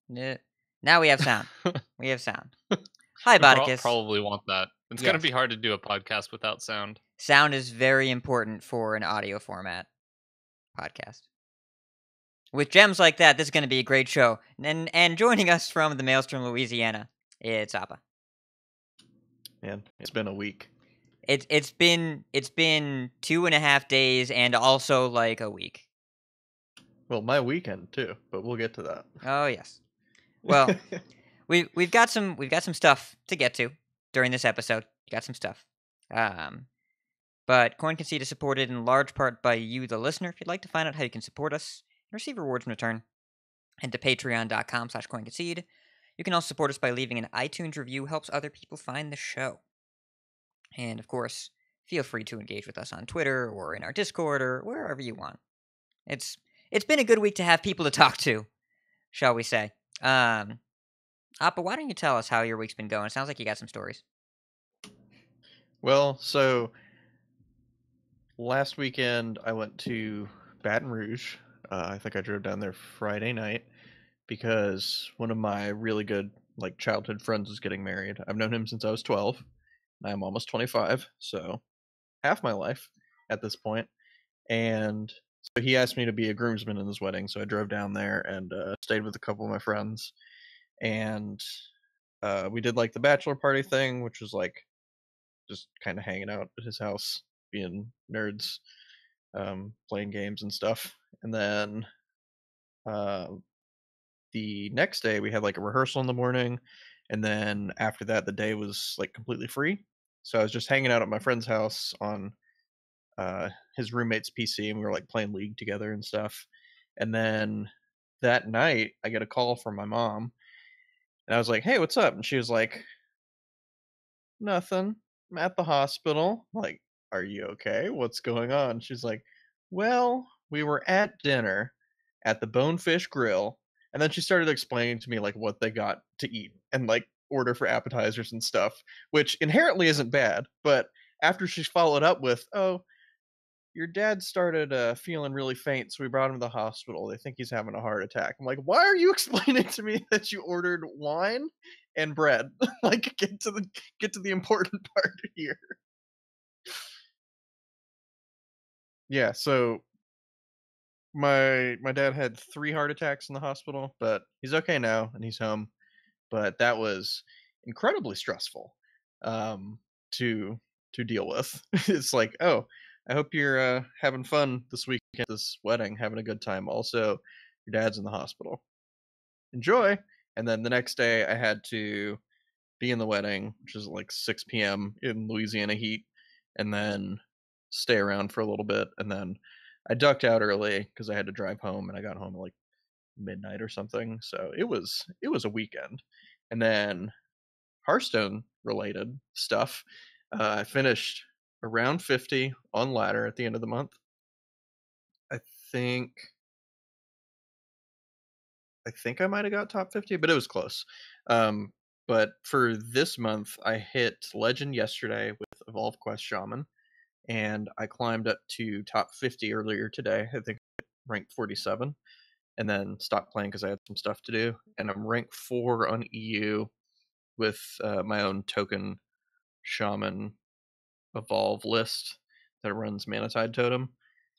Now we have sound. We have sound. Hi, We Botticus. probably want that. It's going to be hard to do a podcast without sound. Sound is very important for an audio format podcast. With gems like that, this is going to be a great show. And joining us from the Maelstrom, Louisiana, it's Appa. Man, it's been a week. It's been 2.5 days and also like a week. Well, my weekend too, but we'll get to that. Oh yes. Well, we've got some stuff to get to during this episode. Got some stuff. But Concede is supported in large part by you, the listener. If you'd like to find out how you can support us and receive rewards in return, head to patreon.com/CoinConcede. You can also support us by leaving an iTunes review. Helps other people find the show. And of course, feel free to engage with us on Twitter or in our Discord or wherever you want. It's been a good week to have people to talk to, shall we say. Appa, why don't you tell us how your week's been going? It sounds like you got some stories. Well, so last weekend I went to Baton Rouge. I think I drove down there Friday night because one of my really good childhood friends was getting married. I've known him since I was 12. I'm almost 25, so half my life at this point. And so he asked me to be a groomsman in his wedding, so I drove down there and stayed with a couple of my friends. And we did the bachelor party thing, which was just kind of hanging out at his house, being nerds, playing games and stuff. And then the next day we had a rehearsal in the morning, and then after that the day was completely free. So I was just hanging out at my friend's house on his roommate's PC, and we were playing League together and stuff. And then that night I get a call from my mom, and I was like, "Hey, what's up?" And she was like, "Nothing. I'm at the hospital." I'm like, "Are you okay? What's going on?" She's like, "Well, we were at dinner at the Bonefish Grill." And then she started explaining to me what they got to eat and order for appetizers and stuff, which inherently isn't bad. But after she followed up with, "Oh, your dad started feeling really faint, so we brought him to the hospital. They think he's having a heart attack." I'm like, "Why are you explaining to me that you ordered wine and bread?" Get to the important part here. Yeah, so my dad had 3 heart attacks in the hospital, but he's okay now and he's home. But that was incredibly stressful to deal with. It's like, "Oh, I hope you're having fun this weekend at this wedding, having a good time. Also, your dad's in the hospital. Enjoy." And then the next day I had to be in the wedding, which is 6 p.m. in Louisiana heat, and then stay around for a little bit. And then I ducked out early because I had to drive home, and I got home at midnight or something. So it was a weekend. And then Hearthstone related stuff. I finished around 50 on ladder at the end of the month. I think I might have got top 50, but it was close. But for this month, I hit legend yesterday with Evolve Quest Shaman, and I climbed up to top 50 earlier today. I think ranked 47, and then stopped playing because I had some stuff to do. And I'm ranked 4 on EU with my own token shaman evolve list that runs Manatide Totem.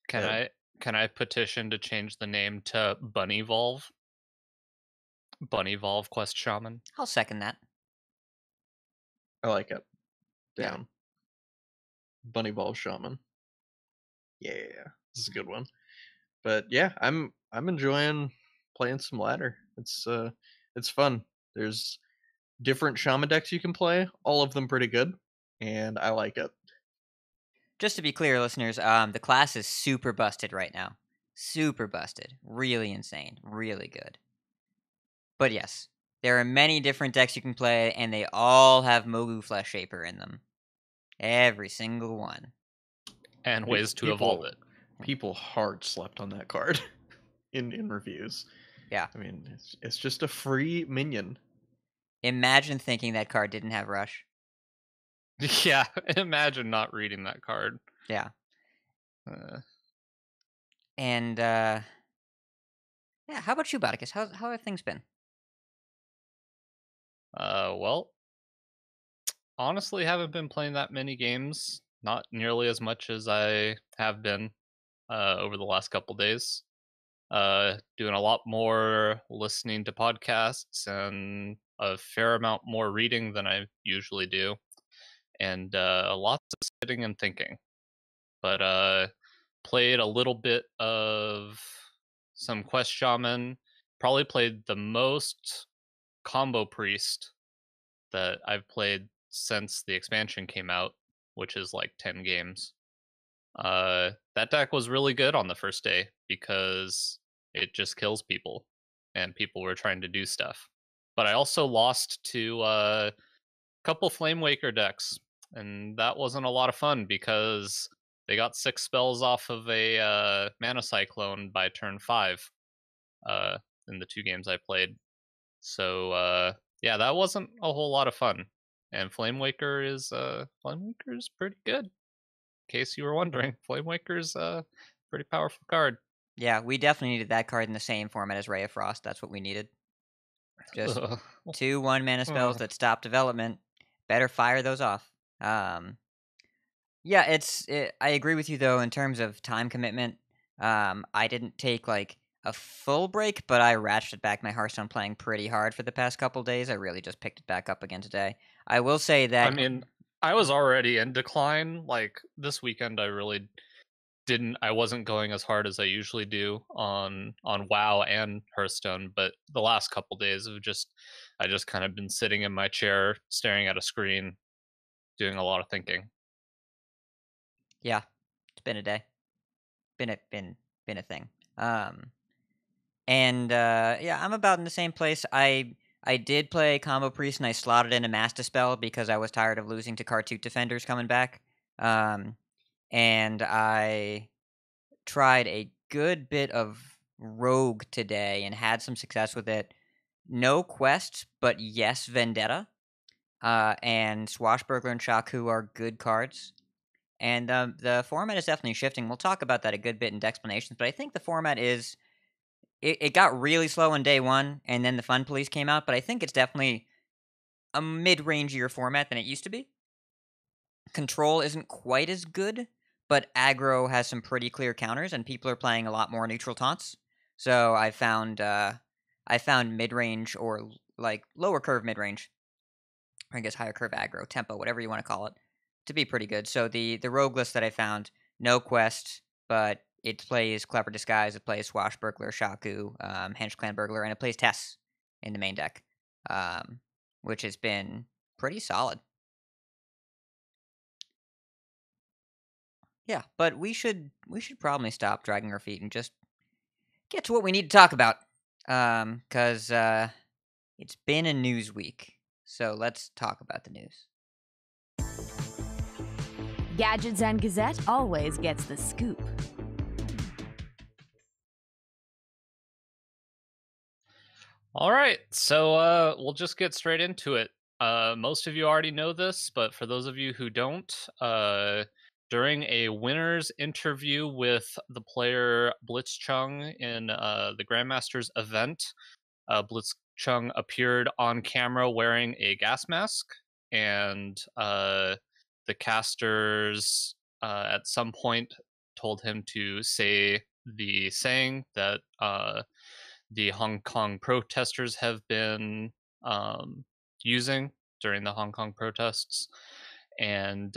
Can I petition to change the name to Bunnyvolve? Bunnyvolve Quest Shaman. I'll second that. I like it. Yeah. Down. Bunnyvolve Shaman. Yeah, this is a good one. But yeah, I'm enjoying playing some ladder. It's fun. There's different shaman decks you can play, all of them pretty good, and I like it. Just to be clear, listeners, the class is super busted right now. Super busted. Really insane. Really good. But yes, there are many different decks you can play, and they all have Mogu Flesh Shaper in them. Every single one. And ways to evolve it. People hard slept on that card in reviews. Yeah. I mean, it's just a free minion. Imagine thinking that card didn't have Rush. Yeah, imagine not reading that card. Yeah. And, yeah, how about you, Botticus? How have things been? Well, honestly, haven't been playing that many games. Not nearly as much as I have been over the last couple days. Doing a lot more listening to podcasts and a fair amount more reading than I usually do, and lots of sitting and thinking. But played a little bit of some Quest Shaman. Probably played the most Combo Priest that I've played since the expansion came out, which is like 10 games. That deck was really good on the first day because it just kills people and people were trying to do stuff. But I also lost to a couple Flame Waker decks, and that wasn't a lot of fun because they got 6 spells off of a Mana Cyclone by turn 5 uh, in the 2 games I played. So yeah, that wasn't a whole lot of fun. And Flame Waker is pretty good. In case you were wondering, Flame Waker's a pretty powerful card. Yeah, we definitely needed that card in the same format as Ray of Frost. That's what we needed. Just Ugh. 2 1-mana spells that stop development. Better fire those off. Yeah, I agree with you though in terms of time commitment. I didn't take like a full break, but I ratcheted back my Hearthstone playing pretty hard for the past couple days. I really just picked it back up again today. I will say I that mean, I was already in decline. Like this weekend, I wasn't going as hard as I usually do on WoW and Hearthstone, but the last couple days I just kind of been sitting in my chair staring at a screen doing a lot of thinking. yeah, it's been a day. Been a thing. And yeah, I'm about in the same place. I did play Combo Priest and I slotted in a Master Spell because I was tired of losing to Kartut Defenders coming back. And I tried a good bit of Rogue today and had some success with it. No quests, but yes, Vendetta. And Swashbuckler and Shaku are good cards. And the format is definitely shifting. We'll talk about that a good bit in Decksplanations, but I think the format is it got really slow on day one, and then the Fun Police came out, but I think it's definitely a mid-rangier format than it used to be. Control isn't quite as good, but aggro has some pretty clear counters, and people are playing a lot more neutral taunts. So I found mid-range or like lower curve mid-range, or I guess higher curve aggro, tempo, whatever you want to call it, to be pretty good. So the rogue list that I found, no quest, but it plays Clever Disguise, it plays Swashbuckler, Shaku, Henge Clan Burglar, and it plays Tess in the main deck, which has been pretty solid. Yeah, but we should probably stop dragging our feet and just get to what we need to talk about, because it's been a news week. So let's talk about the news. Gadgets and Gazette always gets the scoop. All right, so we'll just get straight into it. Most of you already know this, but for those of you who don't, during a winner's interview with the player Blitzchung in the Grandmasters event, Blitzchung appeared on camera wearing a gas mask, and the casters at some point told him to say the saying that the Hong Kong protesters have been using during the Hong Kong protests. And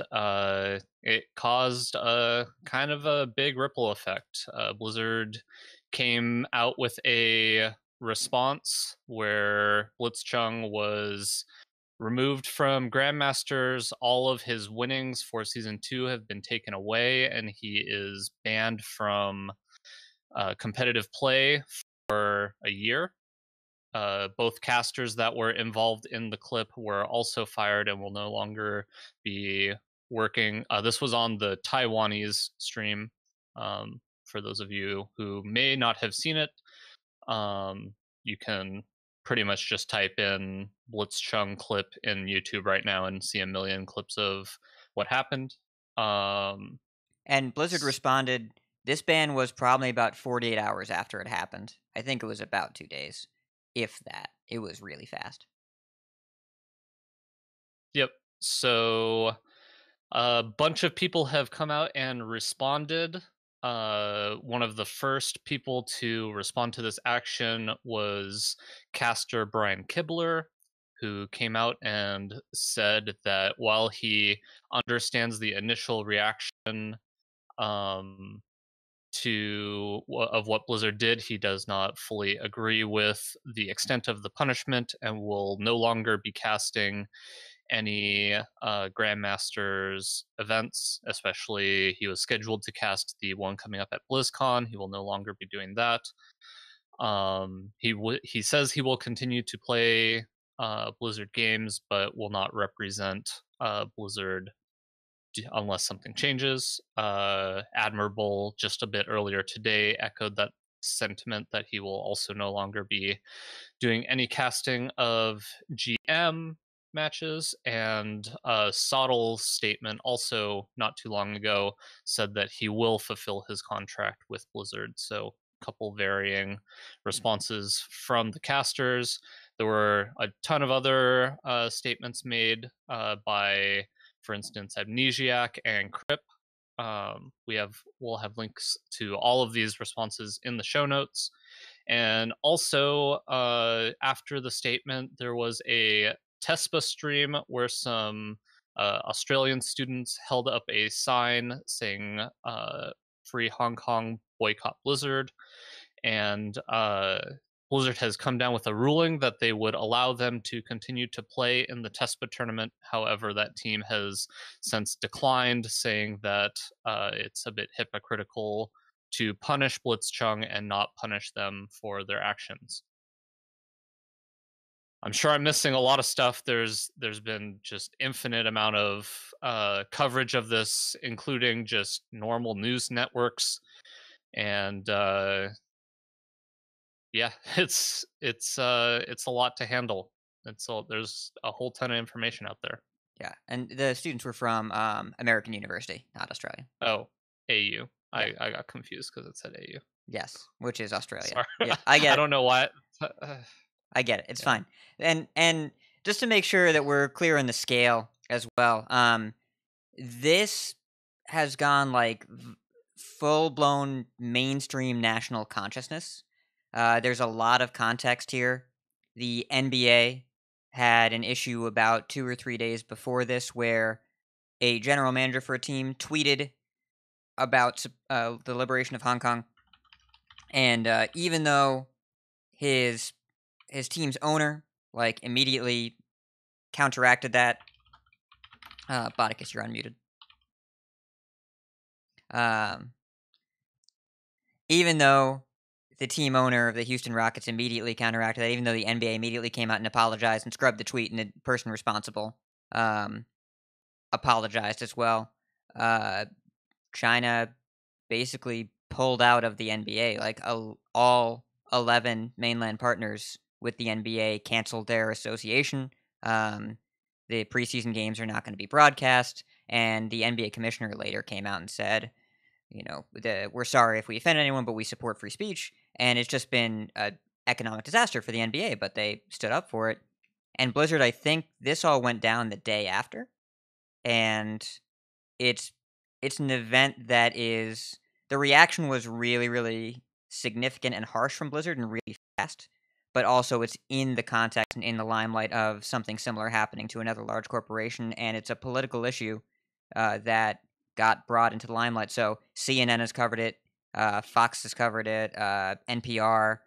it caused a kind of a big ripple effect. Blizzard came out with a response where Blitzchung was removed from Grandmasters. All of his winnings for Season 2 have been taken away, and he is banned from competitive play for a year. Both casters that were involved in the clip were also fired and will no longer be working. This was on the Taiwanese stream. For those of you who may not have seen it, you can pretty much just type in Blitzchung clip in YouTube right now and see a million clips of what happened. And Blizzard responded, this ban was probably about 48 hours after it happened. I think it was about 2 days, if that. It was really fast. So a bunch of people have come out and responded. One of the first people to respond to this action was caster Brian Kibler, who came out and said that while he understands the initial reaction um, of what Blizzard did, he does not fully agree with the extent of the punishment and will no longer be casting any Grandmasters events. Especially, he was scheduled to cast the one coming up at BlizzCon. He will no longer be doing that. He says he will continue to play Blizzard games, but will not represent Blizzard unless something changes. Admirable just a bit earlier today echoed that sentiment, that he will also no longer be doing any casting of GM matches. And Sottle's statement also not too long ago said that he will fulfill his contract with Blizzard. So a couple varying responses from the casters. There were a ton of other statements made by, for instance, Amnesiac and Crip. We'll have links to all of these responses in the show notes. And also, after the statement, there was a Tespa stream where some Australian students held up a sign saying "Free Hong Kong, boycott Blizzard," and Blizzard has come down with a ruling that they would allow them to continue to play in the Tespa tournament. However, that team has since declined, saying that it's a bit hypocritical to punish Blitzchung and not punish them for their actions. I'm sure I'm missing a lot of stuff. There's been just infinite amount of coverage of this, including just normal news networks, and yeah, it's a lot to handle. There's a whole ton of information out there. Yeah, and the students were from American University, not Australia. Oh, AU. Yeah. I got confused because it said AU. Yes, which is Australia. Sorry. Yeah, I get I it. don't know why. I get it. It's Yeah. fine. And just to make sure that we're clear on the scale as well, this has gone like full blown mainstream national consciousness. There's a lot of context here. The NBA had an issue about 2 or 3 days before this where a general manager for a team tweeted about the liberation of Hong Kong, and even though his team's owner like immediately counteracted that, Botticus, you're unmuted. Even though the team owner of the Houston Rockets immediately counteracted that, even though the NBA immediately came out and apologized and scrubbed the tweet, and the person responsible apologized as well, China basically pulled out of the NBA. Like all 11 mainland partners with the NBA canceled their association. The preseason games are not going to be broadcast, and the NBA commissioner later came out and said, you know, we're sorry if we offend anyone, but we support free speech. And it's just been an economic disaster for the NBA, but they stood up for it. And Blizzard, I think this all went down the day after, and it's an event that is, the reaction was really, really significant and harsh from Blizzard and really fast, but also it's in the context and in the limelight of something similar happening to another large corporation, and it's a political issue that got brought into the limelight. So CNN has covered it, Fox has covered it, NPR,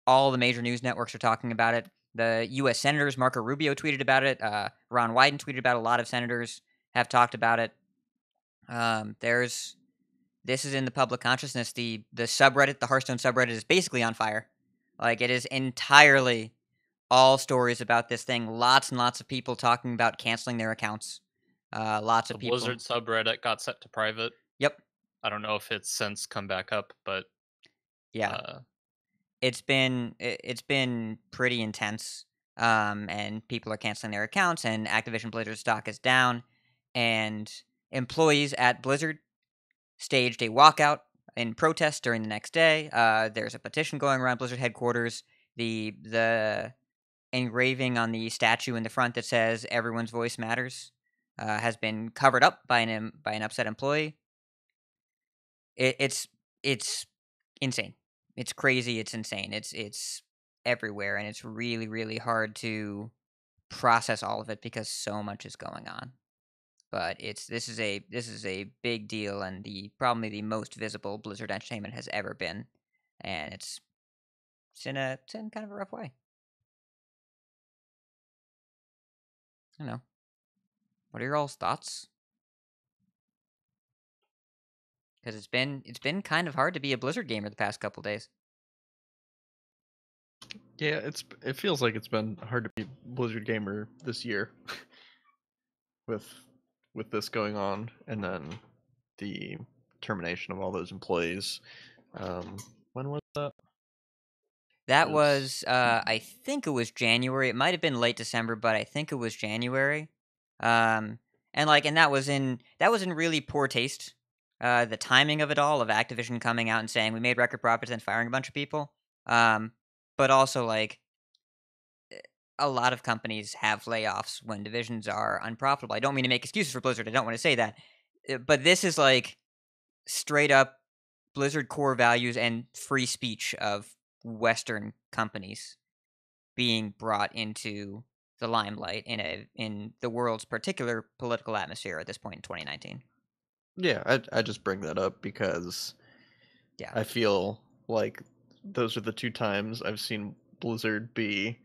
all the major news networks are talking about it. The U.S. senators, Marco Rubio tweeted about it, Ron Wyden tweeted about it, a lot of senators have talked about it. This is in the public consciousness. The subreddit, the Hearthstone subreddit, is basically on fire. Like, it is entirely all stories about this thing. Lots and lots of people talking about canceling their accounts. Lots of people. Blizzard subreddit got set to private. Yep. I don't know if it's since come back up, but yeah, it's been pretty intense. And people are canceling their accounts, and Activision Blizzard stock is down, and employees at Blizzard staged a walkout in protest during the next day. There's a petition going around Blizzard headquarters. The engraving on the statue in the front that says "Everyone's voice matters" has been covered up by an upset employee. It's insane. It's crazy. It's insane. It's everywhere, and it's really, really hard to process all of it because so much is going on. But this is a big deal, and probably the most visible Blizzard Entertainment has ever been, and it's in kind of a rough way. I don't know. What are your all's thoughts? Because it's been kind of hard to be a Blizzard gamer the past couple days. Yeah, it feels like it's been hard to be a Blizzard gamer this year with this going on, and then the termination of all those employees. When was that? That was, I think it was January. It might have been late December, but I think it was January. And that was in really poor taste. The timing of it all, of Activision coming out and saying we made record profits and firing a bunch of people. But also a lot of companies have layoffs when divisions are unprofitable. I don't mean to make excuses for Blizzard. I don't want to say that, but this is straight up Blizzard core values and free speech of Western companies being brought into the limelight in the world's particular political atmosphere at this point in 2019. Yeah, I just bring that up because I feel like those are the two times I've seen Blizzard be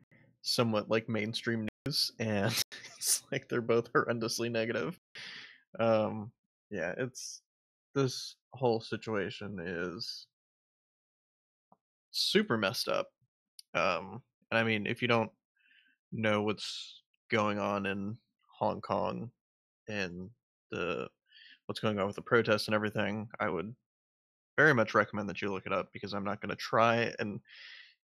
somewhat like mainstream news, and it's like they're both horrendously negative. Yeah, this whole situation is super messed up. And I mean, if you don't know what's going on in Hong Kong and what's going on with the protests and everything, I would very much recommend that you look it up, because I'm not going to try and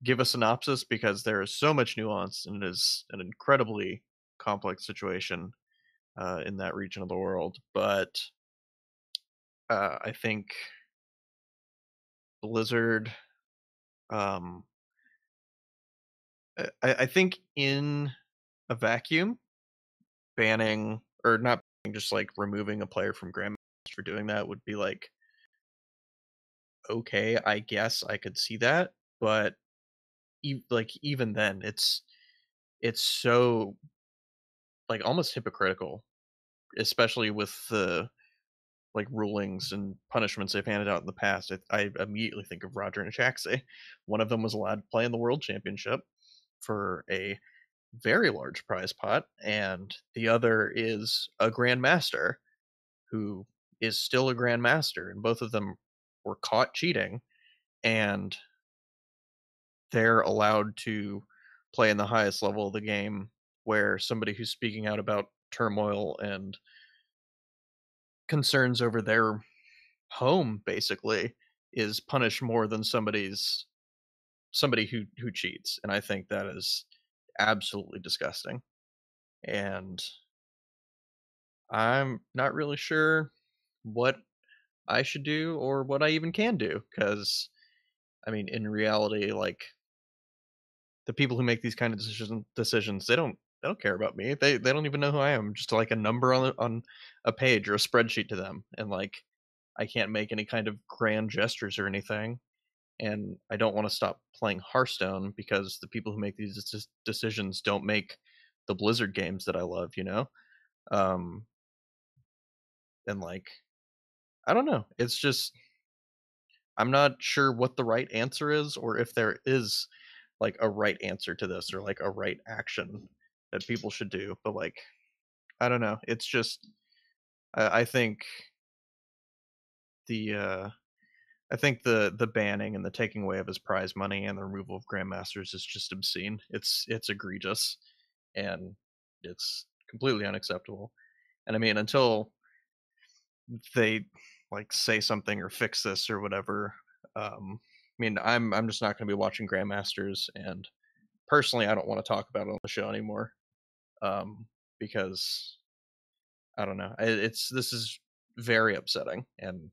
give a synopsis because there is so much nuance, and it is an incredibly complex situation in that region of the world. But I think Blizzard, um, I think in a vacuum, banning, or not banning, just like removing a player from Grandmasters for doing that would be like, okay, I guess I could see that, but even then, it's so like almost hypocritical, especially with the like rulings and punishments they've handed out in the past. I immediately think of Roger and Shaxi. One of them was allowed to play in the World Championship for a very large prize pot, and the other is a Grandmaster who is still a Grandmaster, and both of them were caught cheating, and they're allowed to play in the highest level of the game, where somebody who's speaking out about turmoil and concerns over their home basically is punished more than somebody who cheats. And I think that is absolutely disgusting, and I'm not really sure what I should do or what I even can do, because I mean, in reality, like, the people who make these kind of decisions, they don't care about me. They don't even know who I am. I'm just like a number on a page or a spreadsheet to them, and like I can't make any kind of grand gestures or anything. And I don't want to stop playing Hearthstone because the people who make these decisions don't make the Blizzard games that I love, you know. Um, and like, I don't know. It's just, I'm not sure what the right answer is, or if there is like a right answer to this, or like a right action that people should do. But like, I don't know. It's just, I think the the banning and the taking away of his prize money and the removal of Grandmasters is just obscene. It's egregious, and it's completely unacceptable. And I mean, until they like say something or fix this or whatever, I mean, I'm just not going to be watching Grandmasters, and personally, I don't want to talk about it on the show anymore, because I don't know. This is very upsetting, and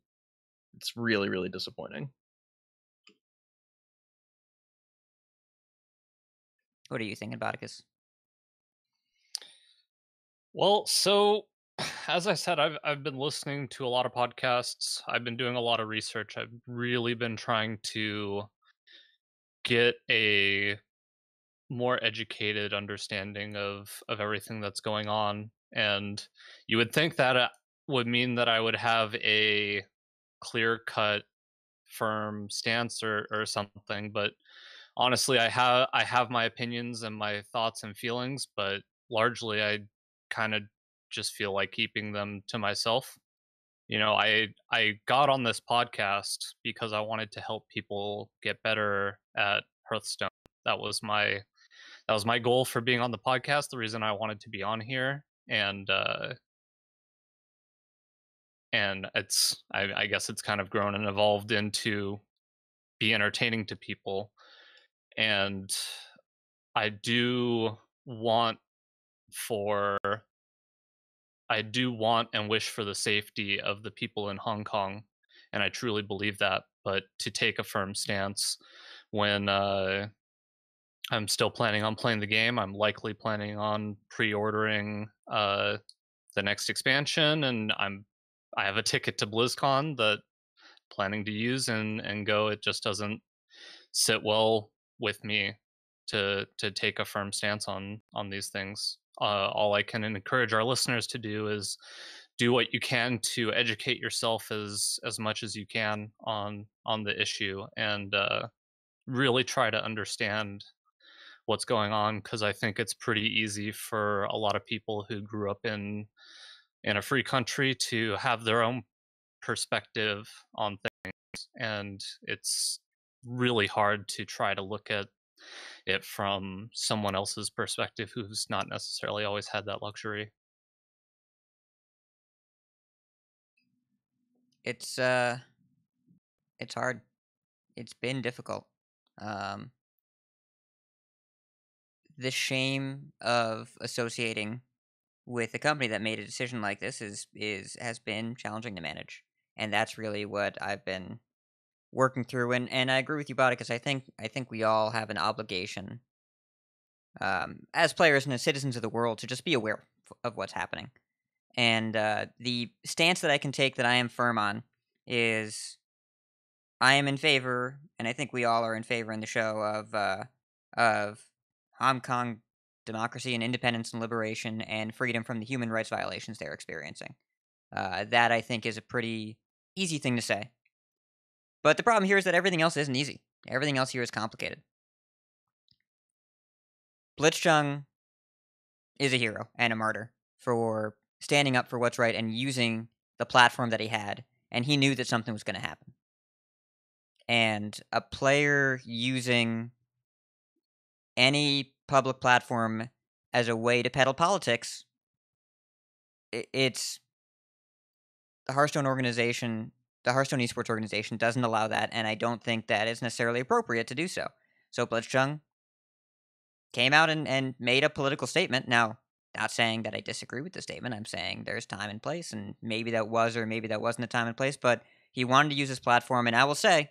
it's really, really disappointing. What are you thinking, Botticus? Well, so as I said, I've been listening to a lot of podcasts. I've been doing a lot of research. I've really been trying to get a more educated understanding of everything that's going on. And you would think that would mean that I would have a clear cut, firm stance or something. But honestly, I have my opinions and my thoughts and feelings, but largely I kind of just feel like keeping them to myself. I got on this podcast because I wanted to help people get better at Hearthstone. That was my that was my goal for being on the podcast. The reason I wanted to be on here, and I guess it's kind of grown and evolved into be entertaining to people. And I do want for I do want and wish for the safety of the people in Hong Kong, and I truly believe that. But to take a firm stance when I'm still planning on playing the game, I'm likely planning on pre-ordering the next expansion, and I have a ticket to BlizzCon that planning to use and go. It just doesn't sit well with me to take a firm stance on these things. All I can encourage our listeners to do is do what you can to educate yourself as much as you can on the issue, and really try to understand what's going on, because I think it's pretty easy for a lot of people who grew up in a free country to have their own perspective on things, and it's really hard to try to look at it from someone else's perspective who's not necessarily always had that luxury. It's hard. It's been difficult. Um, the shame of associating with a company that made a decision like this has been challenging to manage, and that's really what I've been working through. And I agree with you about it, because I think we all have an obligation, as players and as citizens of the world, to just be aware of what's happening. And the stance that I can take that I am firm on is I am in favor, and I think we all are in favor in the show of Hong Kong democracy and independence and liberation and freedom from the human rights violations they're experiencing. That I think is a pretty easy thing to say. But the problem here is that everything else isn't easy. Everything else here is complicated. Blitzchung is a hero and a martyr for standing up for what's right and using the platform that he had, and he knew that something was going to happen. And a player using any public platform as a way to peddle politics, it's the Hearthstone organization, the Hearthstone esports organization doesn't allow that, and I don't think that it's necessarily appropriate to do so. So Blitzchung came out and made a political statement. Now, not saying that I disagree with the statement. I'm saying there's time and place, and maybe that was or maybe that wasn't a time and place, but he wanted to use his platform, and I will say,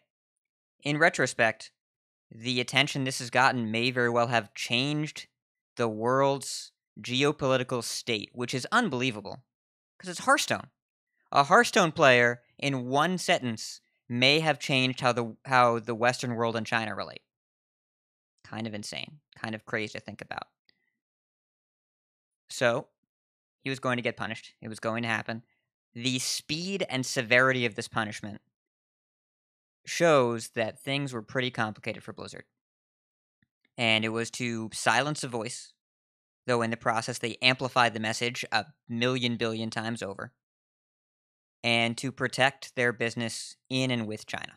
in retrospect, the attention this has gotten may very well have changed the world's geopolitical state, which is unbelievable, because it's Hearthstone. A Hearthstone player, in one sentence, may have changed how the Western world and China relate. Kind of insane. Kind of crazy to think about. So, he was going to get punished. It was going to happen. The speed and severity of this punishment shows that things were pretty complicated for Blizzard. And it was to silence a voice, though in the process they amplified the message a million billion times over, and to protect their business in and with China.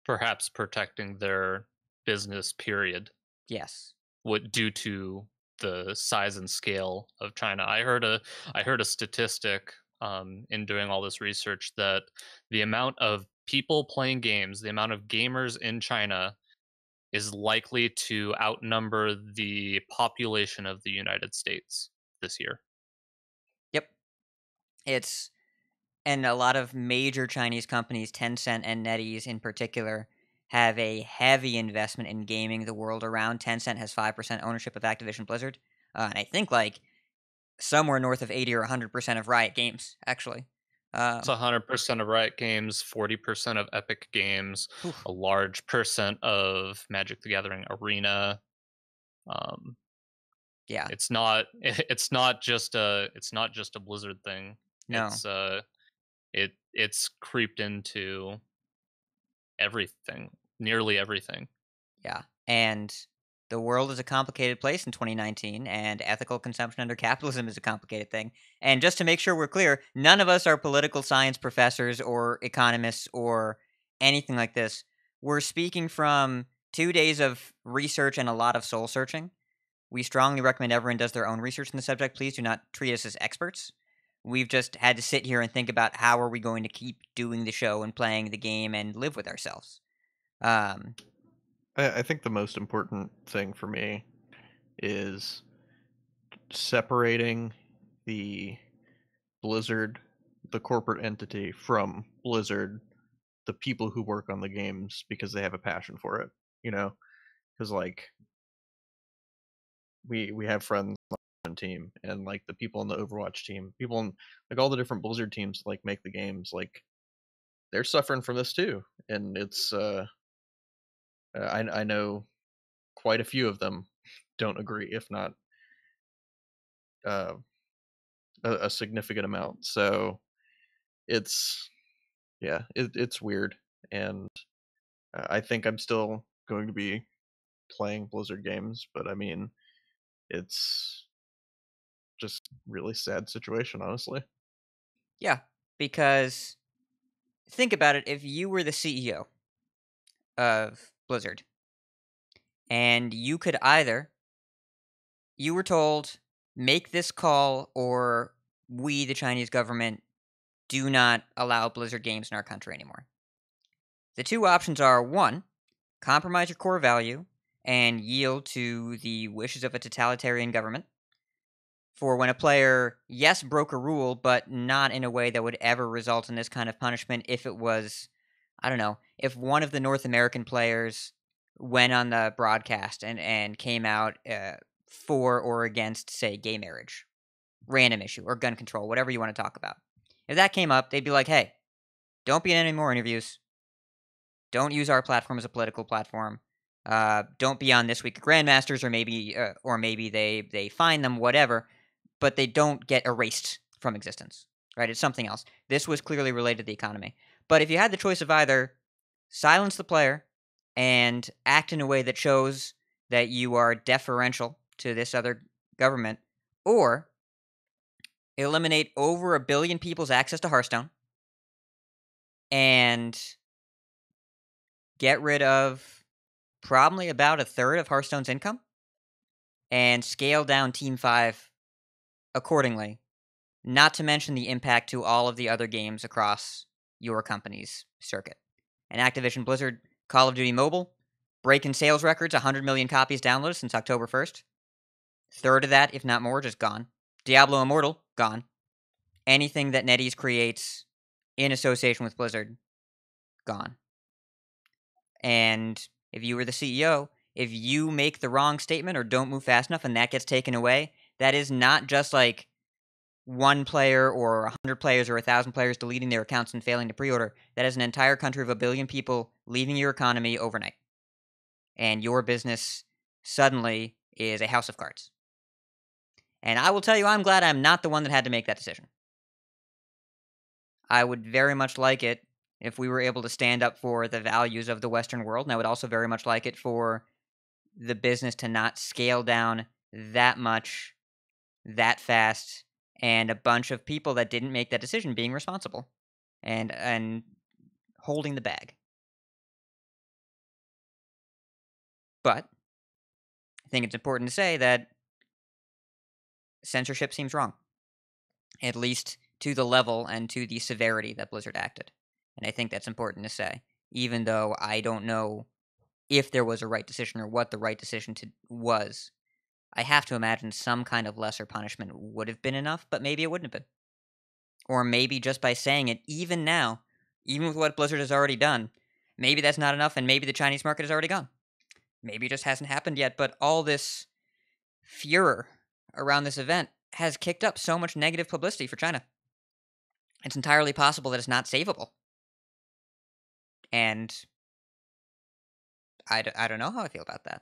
Perhaps protecting their business, period. Yes. Due to the size and scale of China. I heard a statistic in doing all this research that the amount of people playing games, the amount of gamers in China, is likely to outnumber the population of the United States this year. Yep. And a lot of major Chinese companies, Tencent and NetEase in particular, have a heavy investment in gaming the world around. Tencent has 5% ownership of Activision Blizzard. And I think, somewhere north of 80 or 100% of Riot Games, actually. It's 100% of Riot Games, 40% of Epic Games, Oof. a large percent of Magic the Gathering Arena. Yeah, It's not it's not just a Blizzard thing. no. It's creeped into everything, nearly everything. Yeah, and the world is a complicated place in 2019, and ethical consumption under capitalism is a complicated thing. And just to make sure we're clear, none of us are political science professors or economists or anything like this. We're speaking from 2 days of research and a lot of soul searching. We strongly recommend everyone does their own research in the subject. Please do not treat us as experts. We've just had to sit here and think about how are we going to keep doing the show and playing the game and live with ourselves. I think the most important thing for me is separating the Blizzard, the corporate entity, from Blizzard, the people who work on the games, because they have a passion for it. Because like we have friends on the team, and like the people on the Overwatch team, people in like all the different Blizzard teams like make the games, like they're suffering from this too, and it's I know quite a few of them don't agree, if not uh, a significant amount. So it's it's weird, and I think I'm still going to be playing Blizzard games, but I mean, it's just really sad situation, honestly. Yeah, because think about it. If you were the CEO of Blizzard and you could you were told, make this call or we, the Chinese government, do not allow Blizzard games in our country anymore. The two options are one, compromise your core value and yield to the wishes of a totalitarian government. For when a player, yes, broke a rule, but not in a way that would ever result in this kind of punishment if it was, I don't know, if one of the North American players went on the broadcast and came out for or against, say, gay marriage, random issue, or gun control, whatever you want to talk about. If that came up, they'd be like, hey, don't be in any more interviews. Don't use our platform as a political platform. Don't be on This Week of Grandmasters, or maybe they fine them, whatever, but they don't get erased from existence, right? It's something else. This was clearly related to the economy. But if you had the choice of either silence the player and act in a way that shows that you are deferential to this other government, or eliminate over 1 billion people's access to Hearthstone and get rid of probably about a third of Hearthstone's income and scale down Team 5 accordingly, not to mention the impact to all of the other games across your company's circuit. And Activision Blizzard, Call of Duty Mobile, breaking sales records, 100 million copies downloaded since October 1st. Third of that, if not more, just gone. Diablo Immortal, gone. Anything that NetEase creates in association with Blizzard, gone. And if you were the CEO, if you make the wrong statement or don't move fast enough and that gets taken away, that is not just like one player or 100 players or 1,000 players deleting their accounts and failing to pre-order. That is an entire country of 1 billion people leaving your economy overnight. And your business suddenly is a house of cards. And I will tell you, I'm glad I'm not the one that had to make that decision. I would very much like it if we were able to stand up for the values of the Western world, and I would also very much like it for the business to not scale down that much, that fast, and a bunch of people that didn't make that decision being responsible and holding the bag. But I think it's important to say that censorship seems wrong, at least to the level and to the severity that Blizzard acted. And I think that's important to say, even though I don't know if there was a right decision or what the right decision was. I have to imagine some kind of lesser punishment would have been enough, but maybe it wouldn't have been. Or maybe just by saying it, even now, even with what Blizzard has already done, maybe that's not enough, and maybe the Chinese market is already gone. Maybe it just hasn't happened yet, but all this furor around this event has kicked up so much negative publicity for China. It's entirely possible that it's not savable. And I don't know how I feel about that.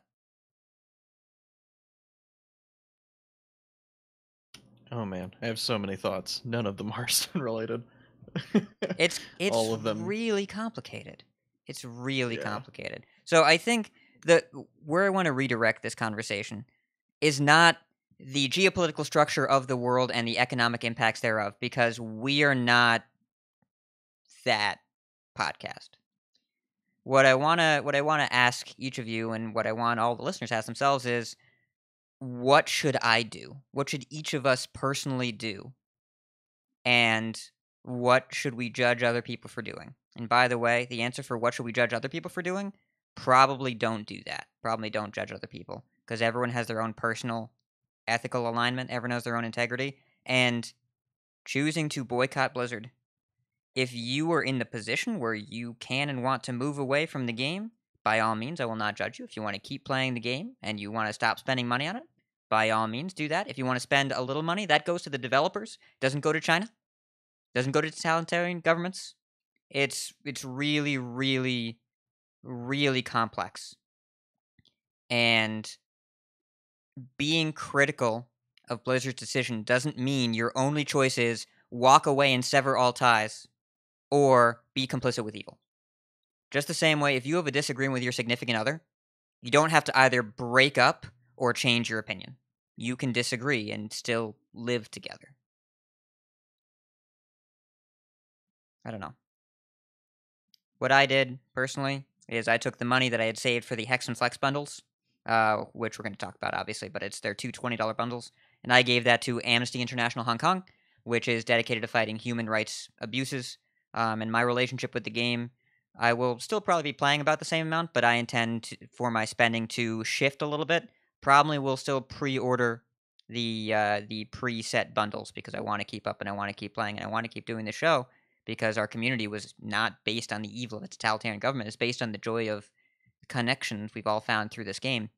Oh man, I have so many thoughts. None of them Hearthstone related. It's all of them. really complicated. It's really Yeah. complicated. So I think where I want to redirect this conversation is not the geopolitical structure of the world and the economic impacts thereof, because we are not that podcast. What I wanna ask each of you, and what I want all the listeners to ask themselves, is what should I do? What should each of us personally do? And what should we judge other people for doing? And by the way, the answer for what should we judge other people for doing? Probably don't do that. Probably don't judge other people, because everyone has their own personal ethical alignment. Everyone has their own integrity. And choosing to boycott Blizzard, if you are in the position where you can and want to move away from the game, by all means, I will not judge you. If you want to keep playing the game and you want to stop spending money on it, by all means, do that. If you want to spend a little money, that goes to the developers, doesn't go to China, doesn't go to totalitarian governments. It's really, really, really complex. And being critical of Blizzard's decision doesn't mean your only choice is walk away and sever all ties, or be complicit with evil. Just the same way, if you have a disagreement with your significant other, you don't have to either break up or change your opinion. You can disagree and still live together. I don't know. What I did, personally, is I took the money that I had saved for the Hex and Flex bundles, which we're going to talk about, obviously, but it's their two $20 bundles, and I gave that to Amnesty International Hong Kong, which is dedicated to fighting human rights abuses. And my relationship with the game, I will still probably be playing about the same amount, but I intend for my spending to shift a little bit. Probably will still pre-order the preset bundles, because I want to keep up and I want to keep playing and I want to keep doing the show, because our community was not based on the evil of a totalitarian government. It's based on the joy of connections we've all found through this game.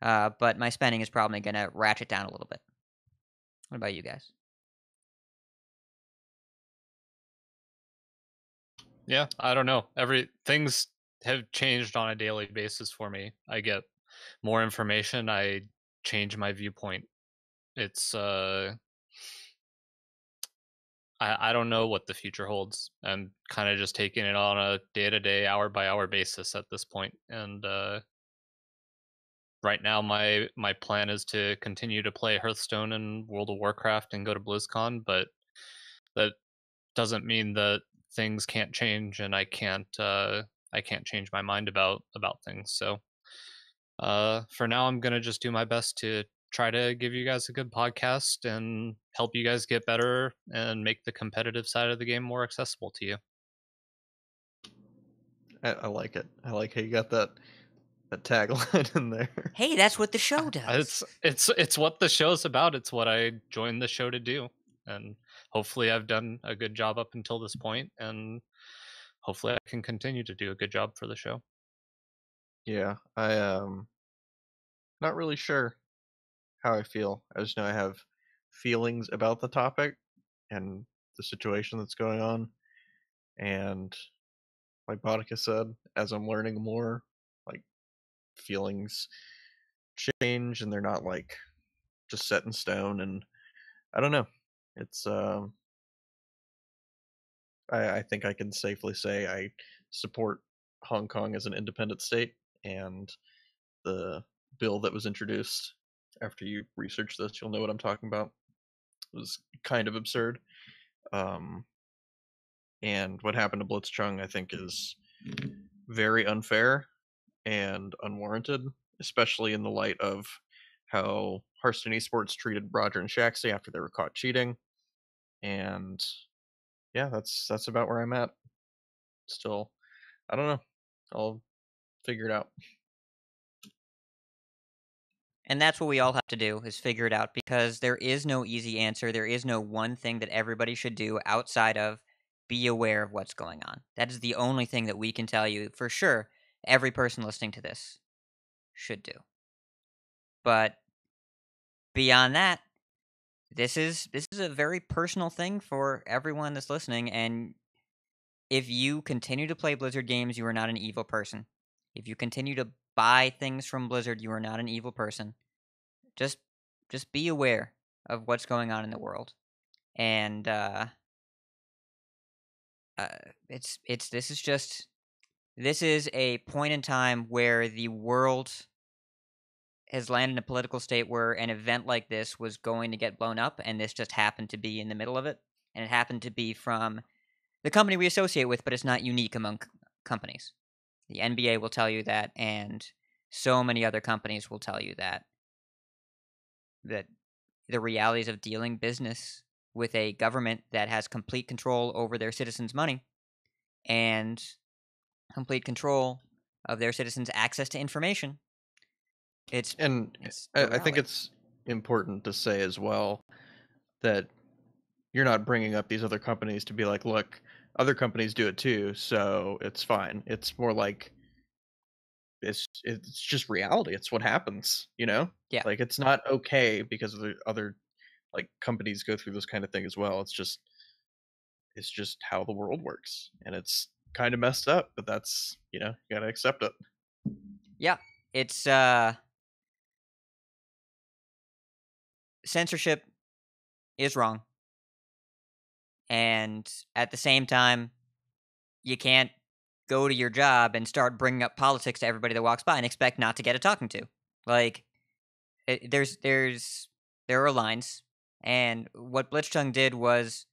But my spending is probably going to ratchet down a little bit. What about you guys? Yeah, I don't know. Things have changed on a daily basis for me. I get more information. I change my viewpoint. It's I don't know what the future holds. I'm kind of just taking it on a day-to-day, hour-by-hour basis at this point. And right now, my plan is to continue to play Hearthstone and World of Warcraft and go to BlizzCon, but that doesn't mean that things can't change, and I can't change my mind about things. So for now, I'm gonna just do my best to try to give you guys a good podcast and help you guys get better and make the competitive side of the game more accessible to you. I like it. I like how you got that tagline in there. Hey, that's what the show does. It's what the show's about. It's what I joined the show to do, and hopefully I've done a good job up until this point, and hopefully I can continue to do a good job for the show. Yeah, I not really sure how I feel. I just know I have feelings about the topic and the situation that's going on. And like Botticus said, as I'm learning more, like feelings change and they're not like just set in stone. And I don't know. It's I think I can safely say I support Hong Kong as an independent state, and the bill that was introduced, after you research this, you'll know what I'm talking about, was kind of absurd. Um, and what happened to Blitzchung, I think, is very unfair and unwarranted, especially in the light of how Hearthstone Esports treated Roger and Shaxi after they were caught cheating. And yeah, that's about where I'm at. Still, I don't know. I'll figure it out. And that's what we all have to do, is figure it out, because there is no easy answer. There is no one thing that everybody should do outside of be aware of what's going on. That is the only thing that we can tell you for sure every person listening to this should do. But beyond that, this is a very personal thing for everyone that's listening, and if you continue to play Blizzard games, you are not an evil person. If you continue to buy things from Blizzard, you are not an evil person. Just be aware of what's going on in the world. And it's this is a point in time where the world has landed in a political state where an event like this was going to get blown up, and this just happened to be in the middle of it, and it happened to be from the company we associate with, but it's not unique among companies. The NBA will tell you that, and so many other companies will tell you that the realities of dealing business with a government that has complete control over their citizens' money and complete control of their citizens' access to information. It's And the I think reality. it's important to say as well that you're not bringing up these other companies to be like, look, other companies do it too, so it's fine. It's more like it's just reality. It's what happens, you know? Yeah. Like it's not okay because of the other like companies go through this kind of thing as well. It's just how the world works. And it's kind of messed up, but that's, you got to accept it. Yeah. It's censorship is wrong. And at the same time, you can't go to your job and start bringing up politics to everybody that walks by and expect not to get a talking to. Like, there are lines, and what Blitzchung did was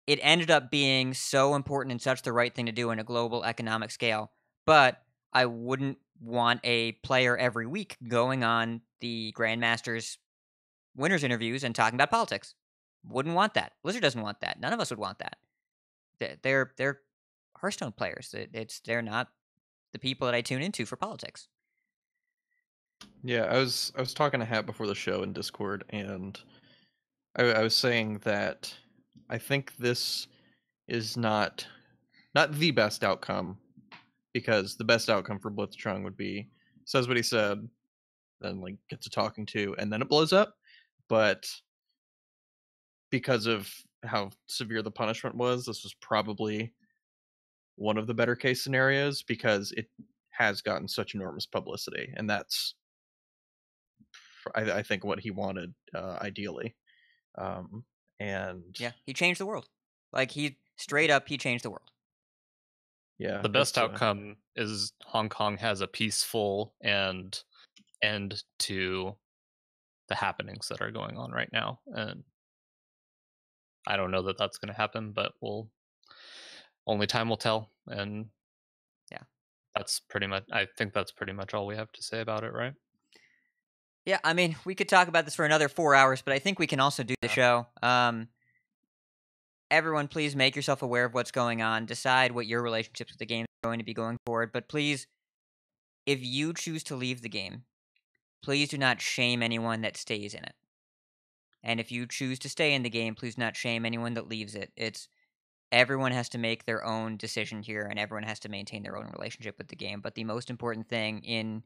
it ended up being so important and such the right thing to do on a global economic scale. But I wouldn't want a player every week going on the Grandmasters winners interviews and talking about politics. Wouldn't want that. Blizzard doesn't want that. None of us would want that. They're Hearthstone players. They're not the people that I tune into for politics. Yeah, I was talking to Hat before the show in Discord, and I was saying that I think this is not the best outcome, because the best outcome for Blitzchung would be says what he said, then like gets a talking to, and then it blows up. But because of how severe the punishment was, this was probably one of the better case scenarios, because it has gotten such enormous publicity, and that's I think what he wanted, ideally. And Yeah, he changed the world. Like, he straight up, he changed the world. yeah, The best it's, outcome is Hong Kong has a peaceful and end to the happenings that are going on right now, and I don't know that that's going to happen, but only time will tell. And Yeah. I think that's pretty much all we have to say about it, right? Yeah, I mean, we could talk about this for another 4 hours, but I think we can also do the show. Everyone, please make yourself aware of what's going on. Decide what your relationships with the game are going to be going forward. But please, if you choose to leave the game, please do not shame anyone that stays in it. And if you choose to stay in the game, please do not shame anyone that leaves it. Everyone has to make their own decision here, and everyone has to maintain their own relationship with the game. But the most important thing in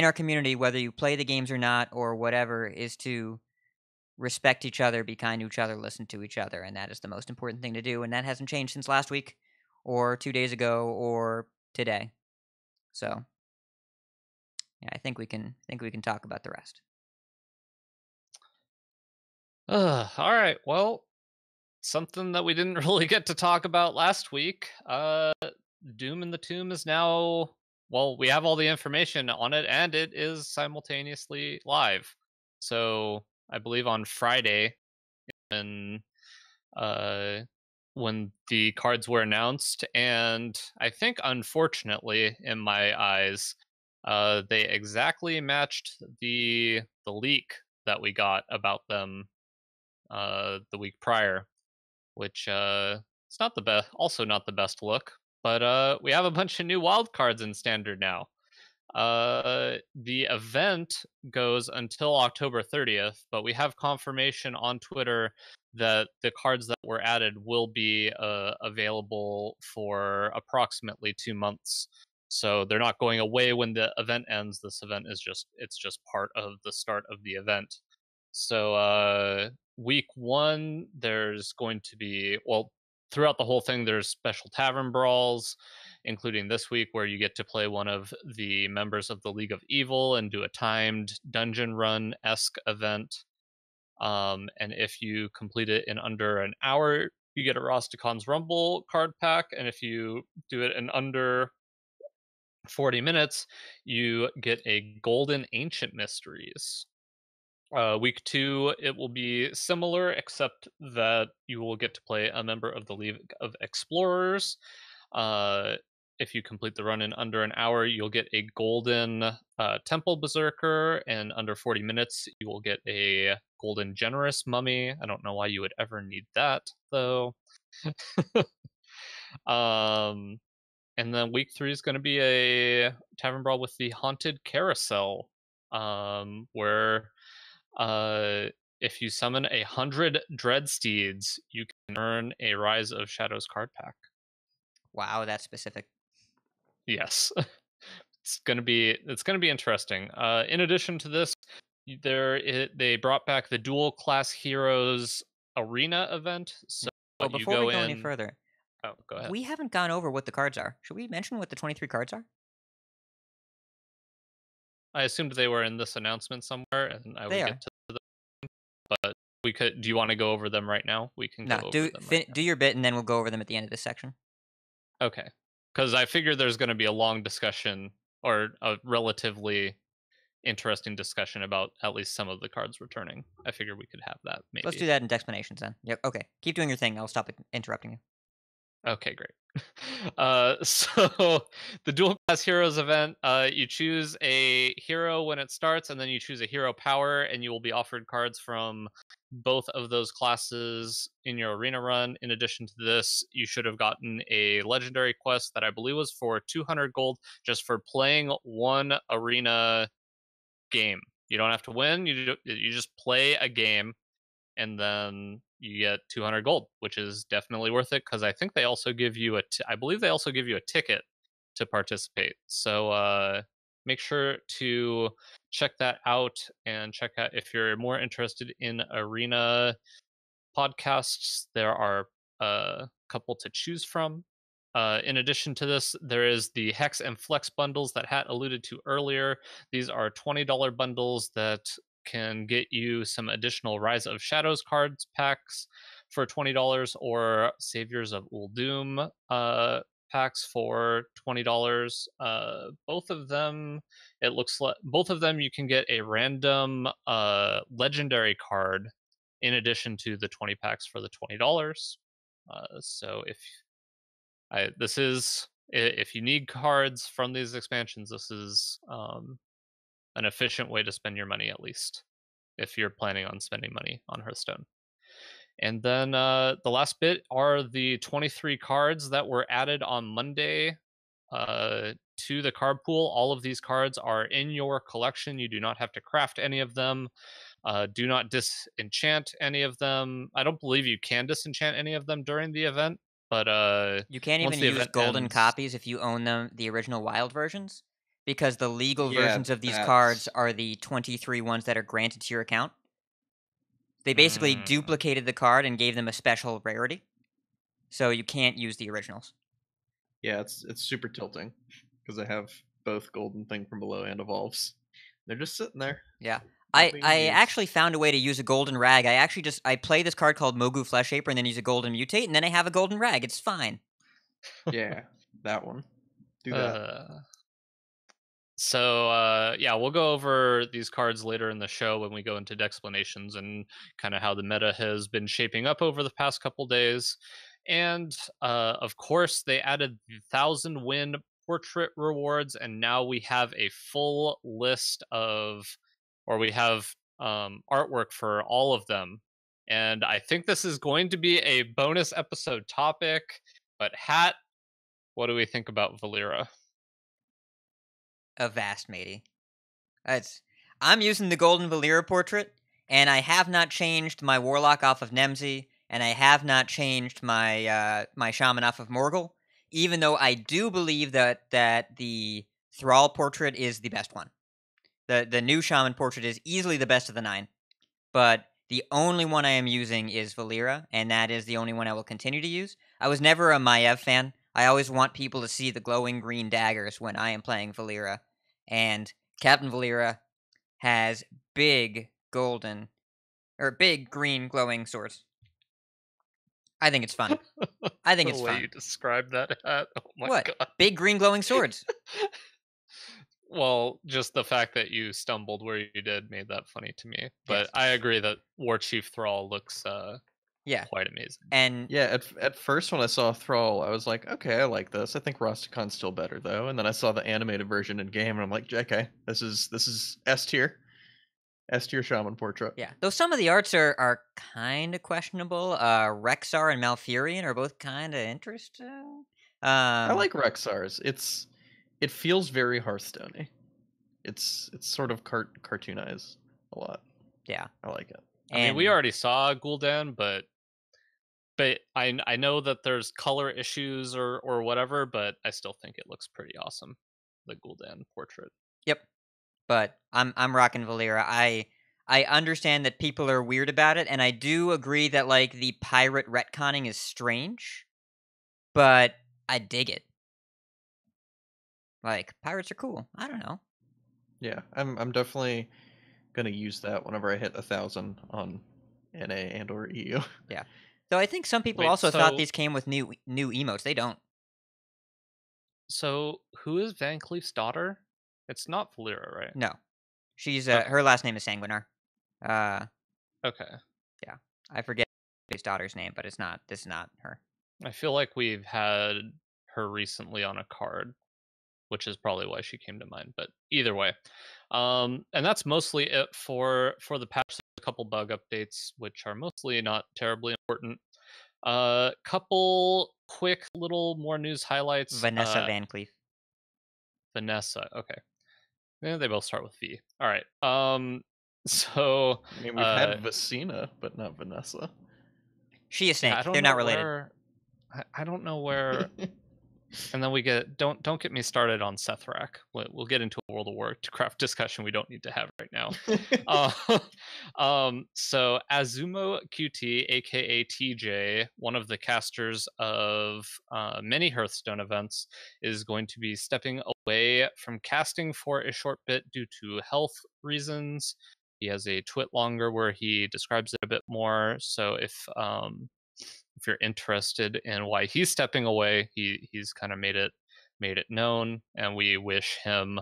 our community, whether you play the games or not, or whatever, is to respect each other, be kind to each other, listen to each other, and that is the most important thing to do. And that hasn't changed since last week, or 2 days ago, or today. So, yeah, I think we can talk about the rest. All right. Well, something that we didn't really get to talk about last week. Doom in the Tomb is now, well, we have all the information on it, and it is simultaneously live. So I believe on Friday, when the cards were announced, and I think unfortunately, in my eyes, they exactly matched the leak that we got about them the week prior, which it's not the best, also not the best look. But we have a bunch of new wild cards in Standard now. The event goes until October 30th, but we have confirmation on Twitter that the cards that were added will be available for approximately 2 months. So they're not going away when the event ends. This event is just part of the start of the event. So week 1, there's going to be, well, throughout the whole thing, there's special tavern brawls, including this week where you get to play one of the members of the League of Evil and do a timed dungeon run-esque event. And if you complete it in under an hour, you get a Rosticon's Rumble card pack, and if you do it in under 40 minutes, you get a Golden Ancient Mysteries. Week 2, it will be similar, except that you will get to play a member of the League of Explorers. If you complete the run in under an hour, you'll get a Golden Temple Berserker, and under 40 minutes, you will get a Golden Generous Mummy. I don't know why you would ever need that, though. And then week 3 is going to be a Tavern Brawl with the Haunted Carousel, where if you summon 100 Dreadsteeds, you can earn a Rise of Shadows card pack. Wow, that's specific. Yes. It's gonna be interesting. In addition to this, they brought back the Dual Class Heroes Arena event. So Well, you before go we go in... any further, Oh, go ahead. we haven't gone over what the cards are. Should we mention what the 23 cards are? I assumed they were in this announcement somewhere, and I would They are. get to them. But we could. Do you want to go over them right now? We can go over them. Do your bit, and then we'll go over them at the end of this section. Okay. Because I figure there's going to be a long discussion, or a relatively interesting discussion about at least some of the cards returning. I figure we could have that, maybe. Let's do that in Decksplanations then. Yep. Okay. Keep doing your thing. I'll stop interrupting you. Okay, great. So the Dual Class Heroes event, you choose a hero when it starts, and then you choose a hero power, and you will be offered cards from both of those classes in your arena run. In addition to this, you should have gotten a legendary quest that I believe was for 200 gold just for playing one arena game. You don't have to win, you just play a game, and then you get 200 gold, which is definitely worth it, because I think they also give you I believe they also give you a ticket to participate. So make sure to check that out, and check out if you're more interested in arena podcasts. There are a couple to choose from. In addition to this, there is the Hex and Flex bundles that Hat alluded to earlier. These are $20 bundles that can get you some additional Rise of Shadows cards packs for $20, or Saviors of Uldum packs for $20. Both of them, it looks like both of them you can get a random legendary card in addition to the 20 packs for the $20. So if you need cards from these expansions, this is an efficient way to spend your money, at least if you're planning on spending money on Hearthstone. And then the last bit are the 23 cards that were added on Monday to the card pool. All of these cards are in your collection. You do not have to craft any of them. Do not disenchant any of them. I don't believe you can disenchant any of them during the event, but you can't even use golden copies if you own them, the original wild versions, because the legal versions of these cards are the 23 ones that are granted to your account. They basically duplicated the card and gave them a special rarity, so you can't use the originals. Yeah, it's super tilting, because I have both Golden Thing from Below and Evolves. They're just sitting there. Yeah. I actually found a way to use a golden rag. I play this card called Mogu Flesh Aper and then use a golden mutate, and then I have a golden rag. It's fine. Yeah, that one. Do that. So yeah, we'll go over these cards later in the show when we go into Decksplanations and kind of how the meta has been shaping up over the past couple days. And of course, they added the 1,000 win portrait rewards, and now we have a full list we have artwork for all of them. And I think this is going to be a bonus episode topic. But Hat, what do we think about Valera? A vast matey. I'm using the golden Valera portrait, and I have not changed my Warlock off of Nemzi, and I have not changed my my Shaman off of Morgul, even though I do believe that the Thrall portrait is the best one. The new Shaman portrait is easily the best of the 9, but the only one I am using is Valera, and that is the only one I will continue to use. I was never a Maiev fan. I always want people to see the glowing green daggers when I am playing Valera, and Captain Valera has big golden, or big green glowing swords. I think it's fun. I think The it's way fun. you described that hat. Oh my What? god. Big green glowing swords. Well, just the fact that you stumbled where you did made that funny to me. But Yes. I agree that War Chief Thrall looks Yeah. quite amazing. And Yeah, at first when I saw Thrall, I was like, okay, I like this. I think Rosticon's still better though. And then I saw the animated version in game, and I'm like, okay, this is S tier Shaman portrait. yeah, though some of the arts are kind of questionable. Rexar and Malfurion are both kind of interesting. I like Rexar's. It feels very Hearthstone-y. It's sort of cartoonized a lot. Yeah. I like it. I mean, we and- already saw Gul'dan, but I know that there's color issues or whatever, but I still think it looks pretty awesome. The Gul'dan portrait. Yep. But I'm rocking Valera. I understand that people are weird about it, and I do agree that like the pirate retconning is strange, but I dig it. Like pirates are cool. I don't know. Yeah, I'm definitely gonna use that whenever I hit 1,000 on NA and or E EU. Though I think some people Wait, also thought so- these came with new emotes. They don't. So, who is Van Cleef's daughter? It's not Valera, right? No. She's Okay. her last name is Sanguinar. Okay. I forget his daughter's name, but this is not her. I feel like we've had her recently on a card, which is probably why she came to mind. But either way, and that's mostly it for the patch. There's a couple bug updates, which are mostly not terribly important. Couple quick little more news highlights. Vanessa Van Cleef. Vanessa. Okay. Yeah, they both start with V. All right. So I mean, we've had Vicina, but not Vanessa. She is Snake. I don't They're not know related. where- I don't know where. And then we get don't get me started on Sethrak. We'll get into a World of Warcraft discussion we don't need to have right now. So AzumoQT, aka TJ, one of the casters of many Hearthstone events, is going to be stepping away from casting for a short bit due to health reasons. He has a twit longer where he describes it a bit more. So if you're interested in why he's stepping away, he's kind of made it known, and we wish him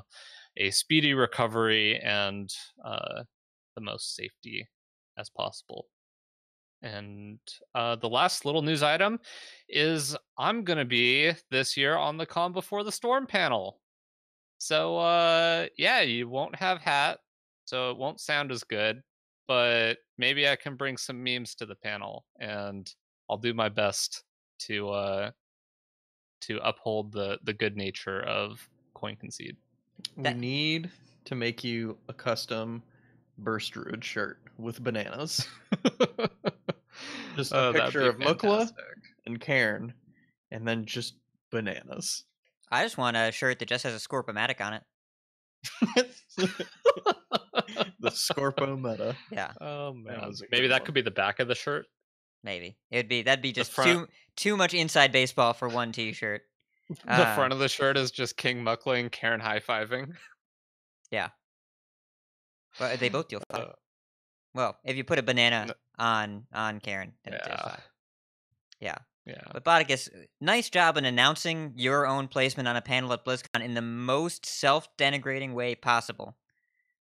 a speedy recovery and the most safety as possible. And the last little news item is I'm gonna be this year on the Calm Before the Storm panel. So yeah, you won't have hat, so it won't sound as good, but maybe I can bring some memes to the panel, and I'll do my best to uphold the good nature of Coin Concede. We That- need to make you a custom Burst Druid shirt with bananas. Just a That'd picture be of Mukla fantastic. and Cairn, and then just bananas. I just want a shirt that just has a Scorpomatic on it. The Scorpo meta. Yeah, Oh man, was a maybe good that one. could be the back of the shirt. maybe that'd be just front- too much inside baseball for one T-shirt. The front of the shirt is just King Mukla and Karen high-fiving. But they both deal 5. Uh, Well, if you put a banana No. on Karen, then it deals Yeah. 5. Yeah. Yeah. But Botticus, nice job in announcing your own placement on a panel at BlizzCon in the most self-denigrating way possible.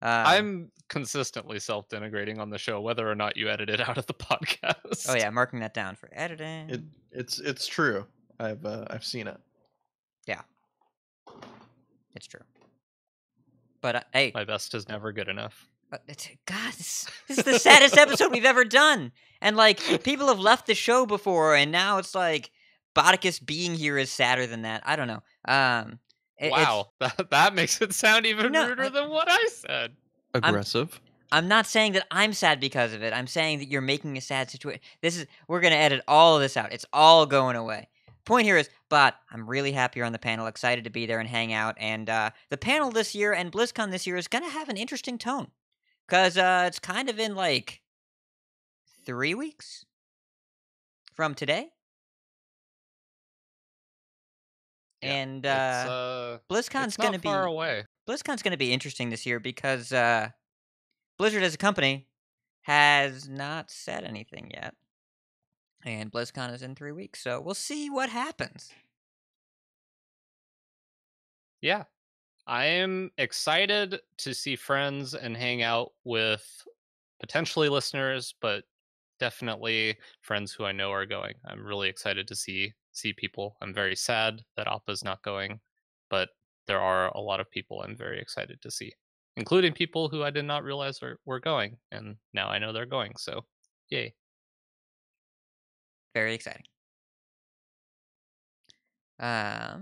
I'm consistently self-denigrating on the show, whether or not you edit it out of the podcast. Oh yeah, marking that down for editing. It's true. I've seen it. It's true. But hey, My best is never good enough. God, this is the saddest episode we've ever done. And like, people have left the show before, and now it's like Botticus being here is sadder than that. I don't know. Wow, that makes it sound even No, ruder than what I said. Aggressive. I'm not saying that I'm sad because of it. I'm saying that you're making a sad situation. We're gonna edit all of this out. It's all going away. Point here is, Bot, I'm really happy you're on the panel, excited to be there and hang out. And the panel this year and BlizzCon this year is gonna have an interesting tone. Because it's kind of in like 3 weeks from today. Yeah, And it's BlizzCon's not gonna far be away. BlizzCon's gonna be interesting this year because Blizzard as a company has not said anything yet. And BlizzCon is in 3 weeks, so we'll see what happens. Yeah. I am excited to see friends and hang out with potentially listeners, but definitely friends who I know are going. I'm really excited to see people. I'm very sad that Appa's not going, but there are a lot of people I'm very excited to see, including people who I did not realize were going, and now I know they're going. So, yay! Very exciting. I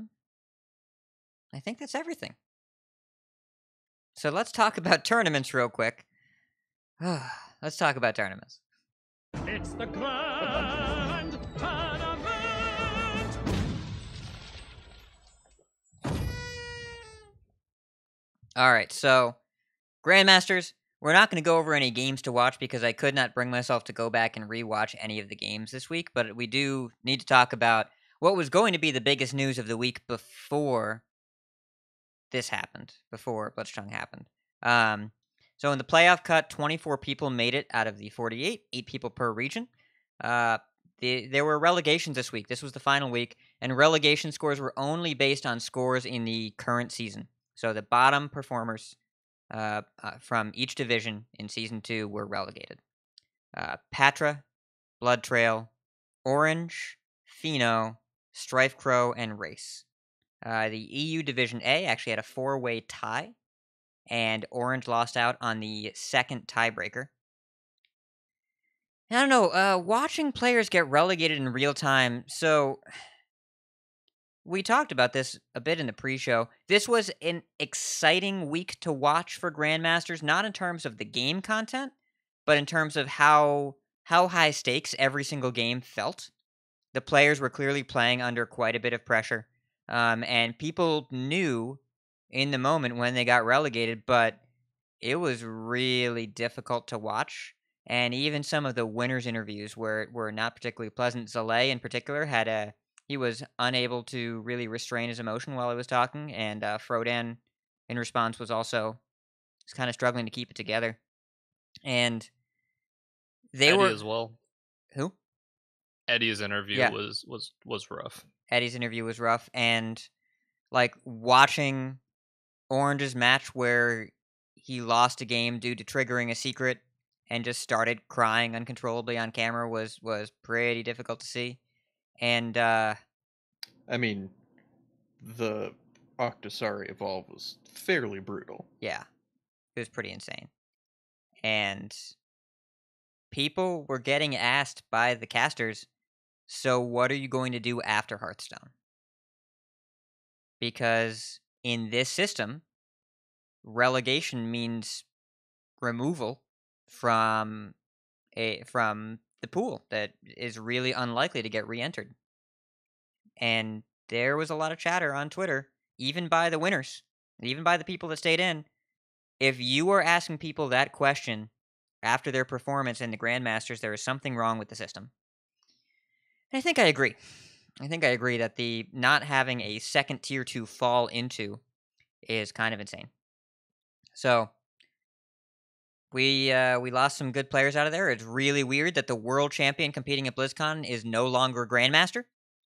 think that's everything. So let's talk about tournaments real quick. Let's talk about tournaments. It's the Grand Tournament! All right, so Grandmasters, we're not going to go over any games to watch because I could not bring myself to go back and rewatch any of the games this week, but we do need to talk about what was going to be the biggest news of the week before this happened, before Blitzchung happened. So in the playoff cut, 24 people made it out of the 48, 8 people per region. There were relegations this week. This was the final week, and relegation scores were only based on scores in the current season. So the bottom performers from each division in Season 2 were relegated. Patra, Blood Trail, Orange, Pheno, Strife Crow, and Race. The EU Division A actually had a 4-way tie, and Orange lost out on the second tiebreaker. I don't know, watching players get relegated in real time, so we talked about this a bit in the pre-show. This was an exciting week to watch for Grandmasters, not in terms of the game content, but in terms of how high stakes every single game felt. The players were clearly playing under quite a bit of pressure, and people knew in the moment when they got relegated, but it was really difficult to watch. And even some of the winners' interviews were not particularly pleasant. Zalay, in particular, he was unable to really restrain his emotion while he was talking, and Frodan, in response, was kind of struggling to keep it together. And they Eddie were as well. who? Eddie's interview Yeah. was rough. Eddie's interview was rough, and like watching Orange's match where he lost a game due to triggering a secret and just started crying uncontrollably on camera was pretty difficult to see. And I mean, the Octosari Evolve was fairly brutal. yeah, it was pretty insane. And people were getting asked by the casters, so what are you going to do after Hearthstone? Because in this system, relegation means removal from the pool that is really unlikely to get re-entered. And there was a lot of chatter on Twitter, even by the winners, even by the people that stayed in. If you are asking people that question after their performance in the Grandmasters, there is something wrong with the system. And I think I agree. I think I agree that the not having a second tier 2 fall into is kind of insane. So we lost some good players out of there. It's really weird that the world champion competing at BlizzCon is no longer a Grandmaster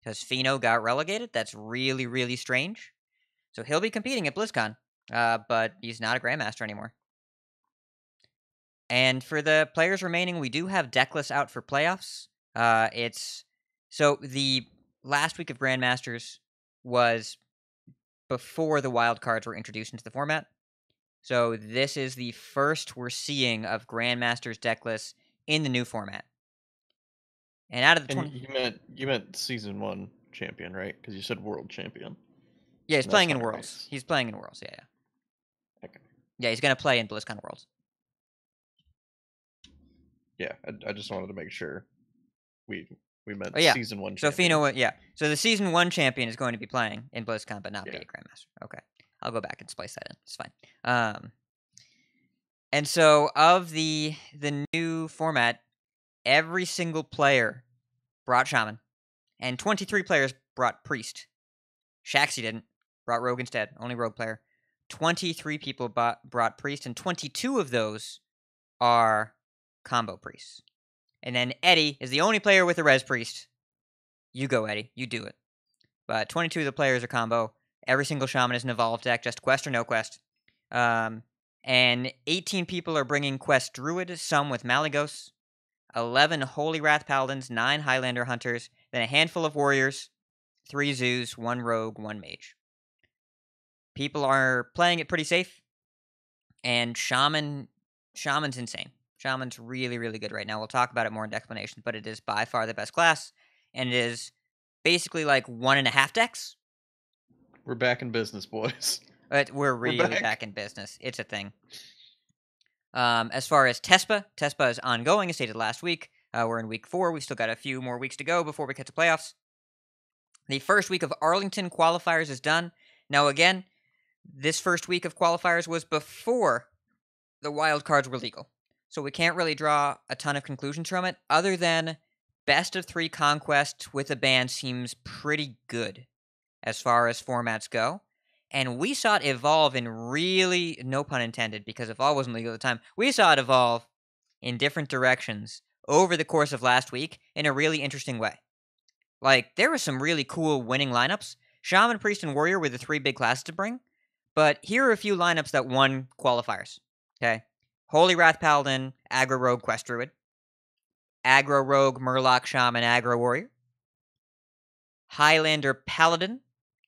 because Pheno got relegated. That's really, really strange. So he'll be competing at BlizzCon, but he's not a Grandmaster anymore. And for the players remaining, we do have Deckless out for playoffs. So the last week of Grandmasters was before the wild cards were introduced into the format. So this is the first we're seeing of Grandmasters Deckless in the new format. And out of the 20... you meant Season 1 champion, right? Because you said world champion. Yeah, he's And playing that's in not Worlds. right. He's playing in Worlds, yeah. Okay. Yeah, he's going to play in BlizzCon Worlds. Yeah, I just wanted to make sure we meant Oh, yeah. Season 1 So champion. Pheno, yeah. So the Season 1 champion is going to be playing in BlizzCon, but not be Yeah. a Grandmaster. Okay. I'll go back and splice that in. It's fine. And so of the new format, every single player brought Shaman, and 23 players brought Priest. Shaxi didn't. Brought Rogue instead. Only Rogue player. 23 people brought Priest, and 22 of those are combo Priests. And then Eddie is the only player with a Res Priest. You go, Eddie. You do it. But 22 of the players are combo. Every single Shaman is an evolved deck, just quest or no quest. And 18 people are bringing quest Druid, some with Malygos. 11 Holy Wrath Paladins, 9 Highlander Hunters, then a handful of Warriors, 3 Zeus, 1 Rogue, 1 Mage. People are playing it pretty safe, and Shaman's insane. Shaman's really, really good right now. We'll talk about it more in Decksplanations, but it is by far the best class, and it is basically like 1.5 decks. We're back in business, boys. But we're really back in business. It's a thing. As far as Tespa is ongoing, as stated last week. We're in week 4. We still got a few more weeks to go before we get to playoffs. The first week of Arlington Qualifiers is done. Now, again, this first week of qualifiers was before the wild cards were legal. So we can't really draw a ton of conclusions from it, other than best of 3 conquest with a ban seems pretty good as far as formats go. And we saw it evolve in really, no pun intended, because Evolve wasn't legal at the time, we saw it evolve in different directions over the course of last week in a really interesting way. Like, there were some really cool winning lineups. Shaman, Priest, and Warrior were the 3 big classes to bring. But here are a few lineups that won qualifiers. Okay? Holy Wrath Paladin, Aggro Rogue, Quest Druid. Aggro Rogue, Murloc Shaman, Aggro Warrior. Highlander Paladin,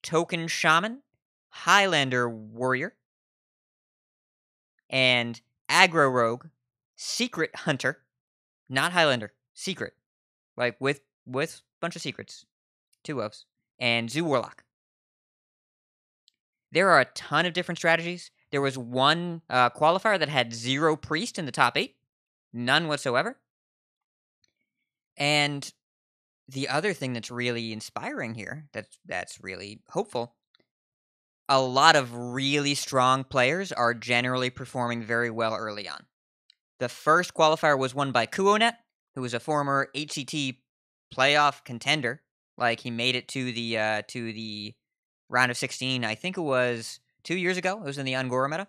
Token Shaman, Highlander Warrior. And Aggro Rogue, Secret Hunter. Not Highlander, Secret. Like, with bunch of secrets. 2 ofs. And Zoo Warlock. There are a ton of different strategies. There was one qualifier that had 0 Priest in the top 8. None whatsoever. And the other thing that's really inspiring here, that's really hopeful, a lot of really strong players are generally performing very well early on. The first qualifier was won by Kuonet, who was a former HCT playoff contender. Like, he made it to the round of 16. I think it was 2 years ago. It was in the Angora meta.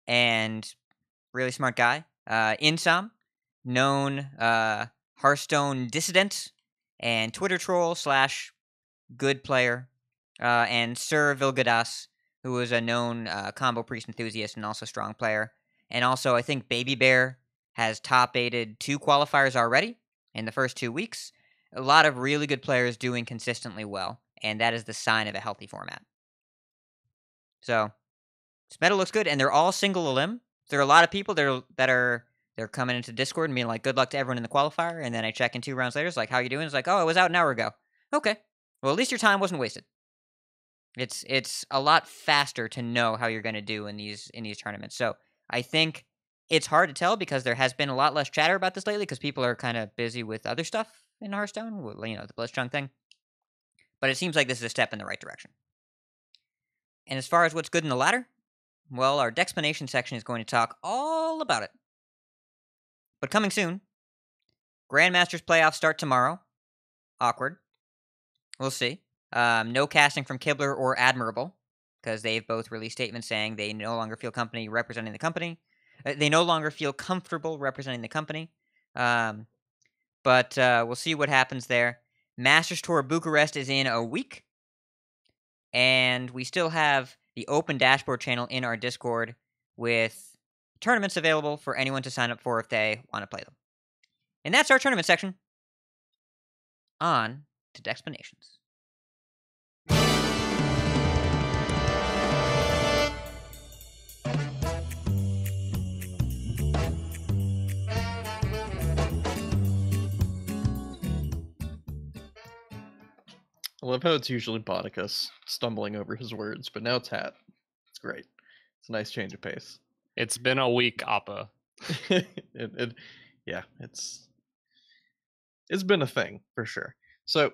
And really smart guy. Insam, known Hearthstone dissident and Twitter troll / good player. And Sir Vilgadas, who was a known combo priest enthusiast and also strong player. And also, I think Baby Bear has top-8'd 2 qualifiers already in the first 2 weeks. A lot of really good players doing consistently well, and that is the sign of a healthy format. So, this meta looks good, and they're all single elim. There are a lot of people they're coming into Discord and being like, good luck to everyone in the qualifier, and then I check in 2 rounds later, it's like, how you doing? It's like, oh, it was out an hour ago. Okay. Well, at least your time wasn't wasted. It's a lot faster to know how you're going to do in these tournaments. So, I think it's hard to tell because there has been a lot less chatter about this lately because people are kind of busy with other stuff in Hearthstone, you know, the Blitzchung thing. But it seems like this is a step in the right direction. And as far as what's good in the ladder, well, our Decksplanations section is going to talk all about it. But coming soon, Grandmasters playoffs start tomorrow. Awkward. We'll see. No casting from Kibler or Admirable, because they've both released statements saying they no longer feel representing the company. They no longer feel comfortable representing the company. But we'll see what happens there. Masters Tour Bucharest is in a week. And we still have the open dashboard channel in our Discord with tournaments available for anyone to sign up for if they want to play them. And that's our tournament section. On to Decksplanations. I love how it's usually Botticus stumbling over his words, but now it's Hat. It's great. It's a nice change of pace. It's been a week, Appa. Yeah, it's been a thing for sure. So,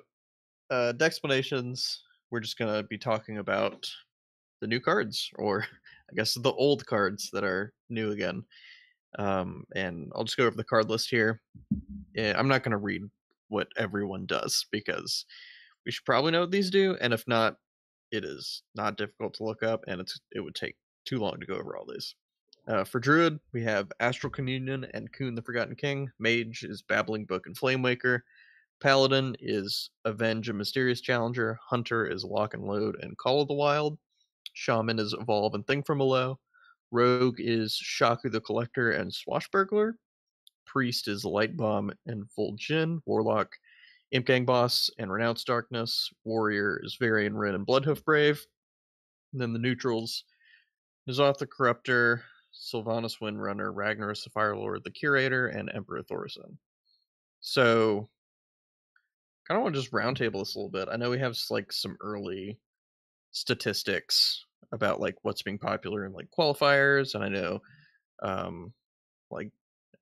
Decksplanations, we're just gonna be talking about the new cards, or I guess the old cards that are new again. And I'll just go over the card list here. I'm not going to read what everyone does because we should probably know what these do, and if not, it is not difficult to look up, and it would take too long to go over all these. For Druid, we have Astral Communion and Kuhn the Forgotten King. Mage is Babbling Book and Flamewaker. Paladin is Avenge a Mysterious Challenger. Hunter is Lock and Load and Call of the Wild. Shaman is Evolve and Think from Below. Rogue is Shaku the Collector and Swashbuckler. Priest is Light Bomb and Vol'jin. Warlock, Imp Gang Boss and Renounce Darkness. Warrior is Varian Wren and Bloodhoof Brave. And then the neutrals, N'Zoth the Corruptor, Sylvanas Windrunner, Ragnaros the Firelord, the Curator, and Emperor Thorson. So, kind of want to just roundtable this a little bit. I know we have like some early statistics about like what's being popular in like qualifiers, and I know like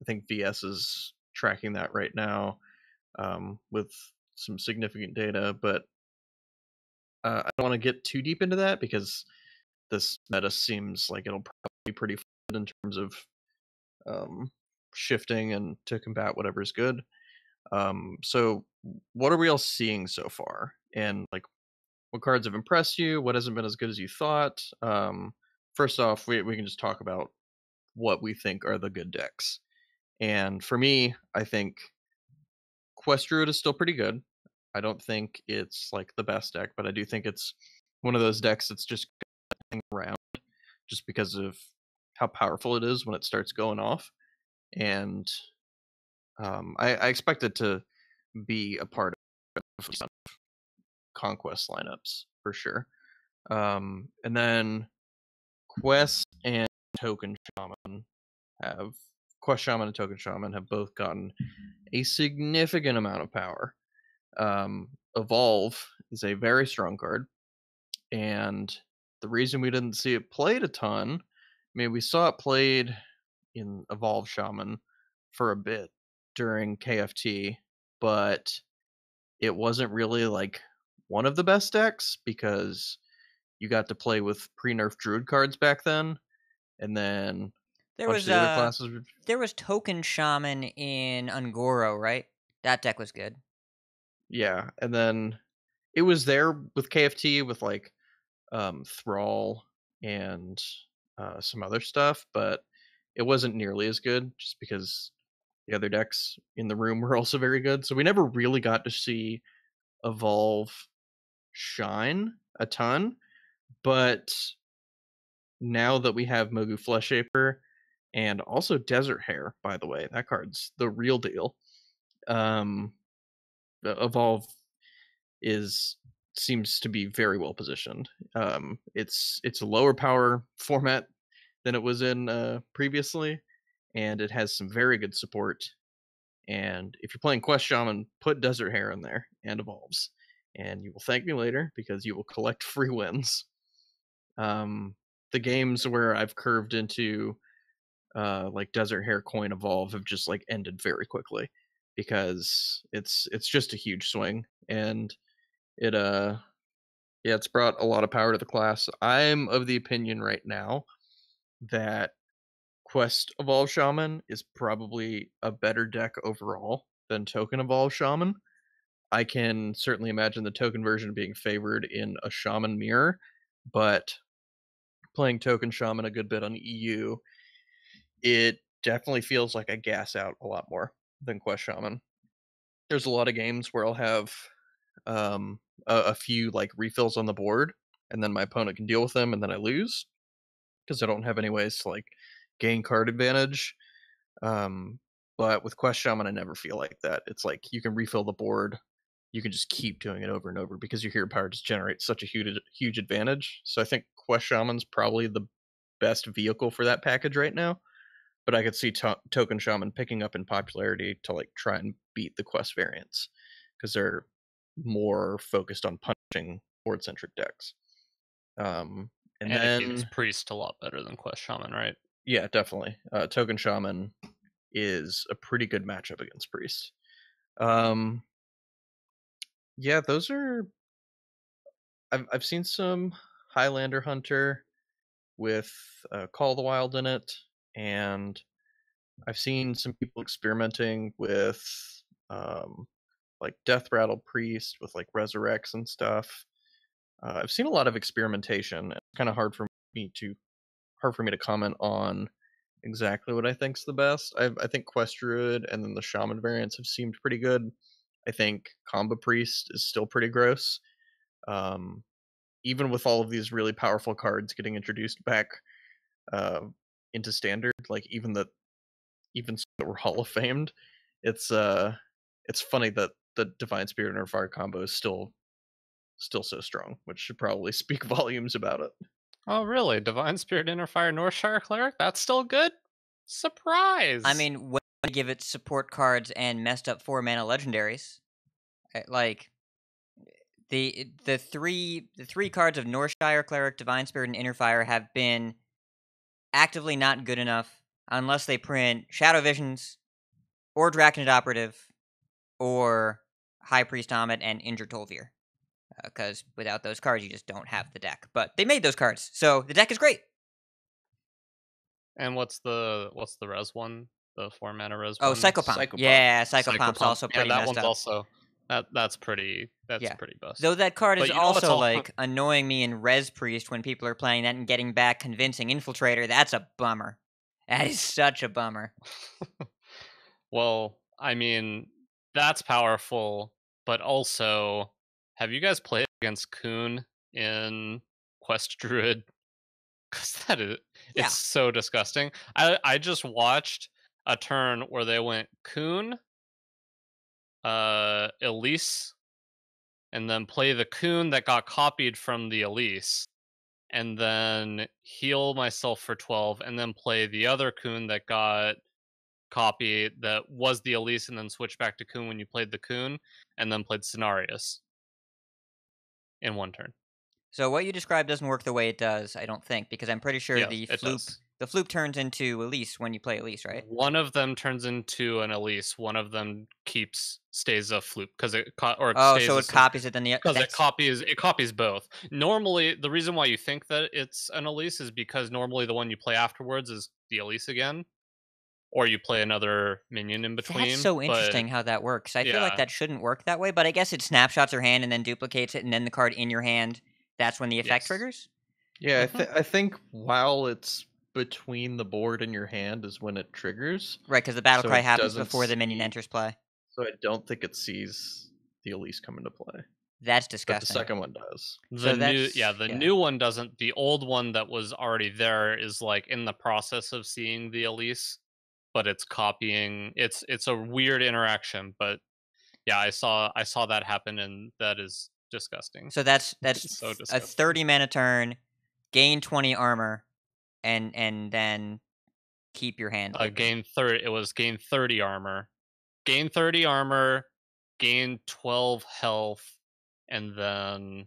I think VS is tracking that right now with some significant data, but I don't want to get too deep into that because this meta seems like it'll probably be pretty fluid in terms of shifting and to combat whatever is good. So what are we all seeing so far, and like what cards have impressed you, what hasn't been as good as you thought? First off, we can just talk about what we think are the good decks. And for me, I think Quest Druid is still pretty good. I don't think it's like the best deck, but I do think it's one of those decks that's just around just because of how powerful it is when it starts going off. And I expect it to be a part of Conquest lineups for sure. And then Quest and Token Shaman Quest Shaman and Token Shaman have both gotten a significant amount of power. Evolve is a very strong card, and the reason we didn't see it played a ton, I mean, we saw it played in Evolve Shaman for a bit during KFT, but it wasn't really like one of the best decks because you got to play with pre-nerf Druid cards back then, and then There bunch was of the other classes. there was Token Shaman in Ungoro, right? That deck was good. Yeah, and then it was there with KFT with like Thrall and some other stuff, but it wasn't nearly as good just because the other decks in the room were also very good. So we never really got to see Evolve shine a ton, but now that we have Mogu Fleshaper and also Desert Hare, by the way, that card's the real deal. Evolve seems to be very well positioned. It's a lower power format than it was in previously, and it has some very good support. And if you're playing Quest Shaman, put Desert Hare in there and Evolves, and you will thank me later because you will collect free wins. The games where I've curved into like Desert Hare Coin Evolve have just like ended very quickly because it's just a huge swing, and it's brought a lot of power to the class. I'm of the opinion right now that Quest Evolve Shaman is probably a better deck overall than Token Evolve Shaman. I can certainly imagine the token version being favored in a Shaman mirror, but playing Token Shaman a good bit on EU, it definitely feels like I gas out a lot more than Quest Shaman. There's a lot of games where I'll have a few like refills on the board, and then my opponent can deal with them, and then I lose because I don't have any ways to like gain card advantage. But with Quest Shaman, I never feel like that. It's like you can refill the board, you can just keep doing it over and over because your hero power just generates such a huge advantage. So I think Quest Shaman's probably the best vehicle for that package right now. But I could see Token Shaman picking up in popularity to like try and beat the Quest variants because they're more focused on punching board centric decks. And then it keeps Priest a lot better than Quest Shaman, right? Yeah, definitely. Token Shaman is a pretty good matchup against Priest. Yeah, those are. I've seen some Highlander Hunter with Call of the Wild in it, and I've seen some people experimenting with like Death Rattle Priest with like Resurrects and stuff. I've seen a lot of experimentation. It's kind of hard for me to comment on exactly what I think's the best. I think Quest Druid and then the Shaman variants have seemed pretty good. I think Combo Priest is still pretty gross. Even with all of these really powerful cards getting introduced back into Standard, like even some that were Hall of Famed, it's funny that the Divine Spirit and Inner Fire combo is still so strong, which should probably speak volumes about it. Oh, really? Divine Spirit, Inner Fire, Northshire Cleric? That's still good? Surprise! I mean, when you give it support cards and messed up 4-mana legendaries, like the three cards of Northshire Cleric, Divine Spirit, and Inner Fire have been actively not good enough unless they print Shadow Visions, or Draconid Operative, or High Priest Amit and Injured Tol'vir. Because without those cards, you just don't have the deck. But they made those cards, so the deck is great. And what's the res one? The 4-mana res Oh, one? Psychopomp. Yeah, Psychopomp's Psychopomp. also pretty that messed one's up. also that's pretty bust. Though that card But is you know what's also all- like annoying me in Res Priest when people are playing that and getting back Convincing Infiltrator. That's a bummer. That is such a bummer. Well, I mean, that's powerful, but also, have you guys played against Kuhn in Quest Druid? Because Yeah. it's so disgusting. I just watched a turn where they went Kuhn, Elise, and then play the Kuhn that got copied from the Elise, and then heal myself for 12, and then play the other Kuhn that got copy that was the Elise, and then switch back to Kuhn when you played the Kuhn, and then played Cenarius in one turn. So what you described doesn't work the way it does, I don't think, because I'm pretty sure Yes, the it does. floop turns into Elise when you play Elise, right? One of them turns into an Elise. One of them stays a floop because it So it copies it then the because it copies both. Normally, the reason why you think that it's an Elise is because normally the one you play afterwards is the Elise again, or you play another minion in between. That's so interesting how that works. I feel like that shouldn't work that way, but I guess it snapshots your hand and then duplicates it, and then the card in your hand, that's when the effect triggers? Yeah, I think while it's between the board and your hand is when it triggers. Right, because the battle So cry it happens doesn't before the minion see- enters play. So I don't think it sees the Elise come into play. That's But disgusting. the second one does. The new one doesn't. The old one that was already there is like in the process of seeing the Elise, but it's copying. It's a weird interaction, but yeah, I saw that happen, and that is disgusting. So that's so a disgusting. 30 mana turn, gain 20 armor, and then keep your hand. Gain 30. It was gain 30 armor, gain 30 armor, gain 12 health, and then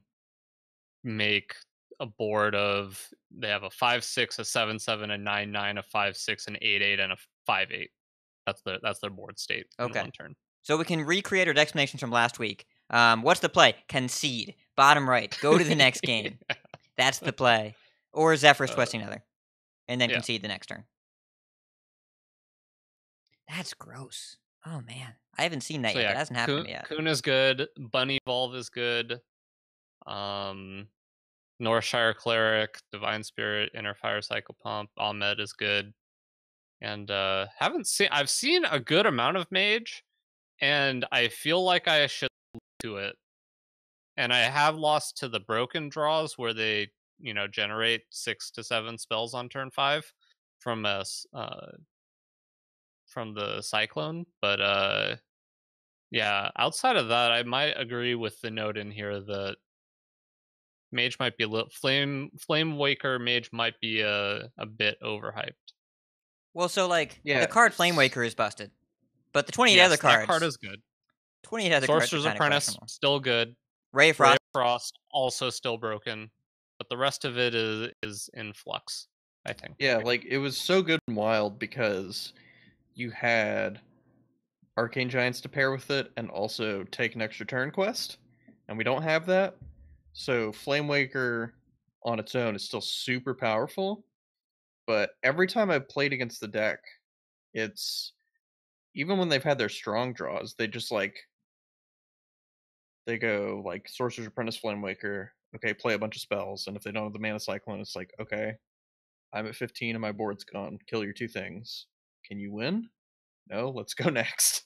make a board of, they have a 5/6, a 7/7, a 9/9, a 5/6, an 8/8, and a 5/8. That's their board state in one turn. So we can recreate our Decksplanations from last week. What's the play? Concede. Bottom right. Go to the next game. That's the play. Or Zephyrus Twisting Nether. And then concede the next turn. That's gross. Oh, man. I haven't seen that yet. That hasn't happened yet. Kuhn is good. Bunny Evolve is good. Northshire Cleric, Divine Spirit, Inner Fire Psychopomp, Ahmed is good. And I've seen a good amount of Mage, and I feel like I should to it. And I have lost to the broken draws where they, generate 6 to 7 spells on turn 5 from the Cyclone. But yeah, outside of that, I might agree with the note in here that Mage might be a little Flame Waker Mage might be a bit overhyped. Well, so the card Flame Waker is busted, but the 28 other cards. That card is good. 28 other Sorcerer's cards. Apprentice still good. Ray of Frost also still broken, but the rest of it is in flux, I think. Yeah, it was so good and wild because you had Arcane Giants to pair with it and also take an extra turn quest, and we don't have that. So Flame Waker on its own is still super powerful, but every time I've played against the deck, it's even when they've had their strong draws, they just like they go like Sorcerer's Apprentice, Flamewaker. Okay, play a bunch of spells, and if they don't have the Mana Cyclone, it's like, okay, I'm at 15 and my board's gone. Kill your 2 things. Can you win? No, let's go next.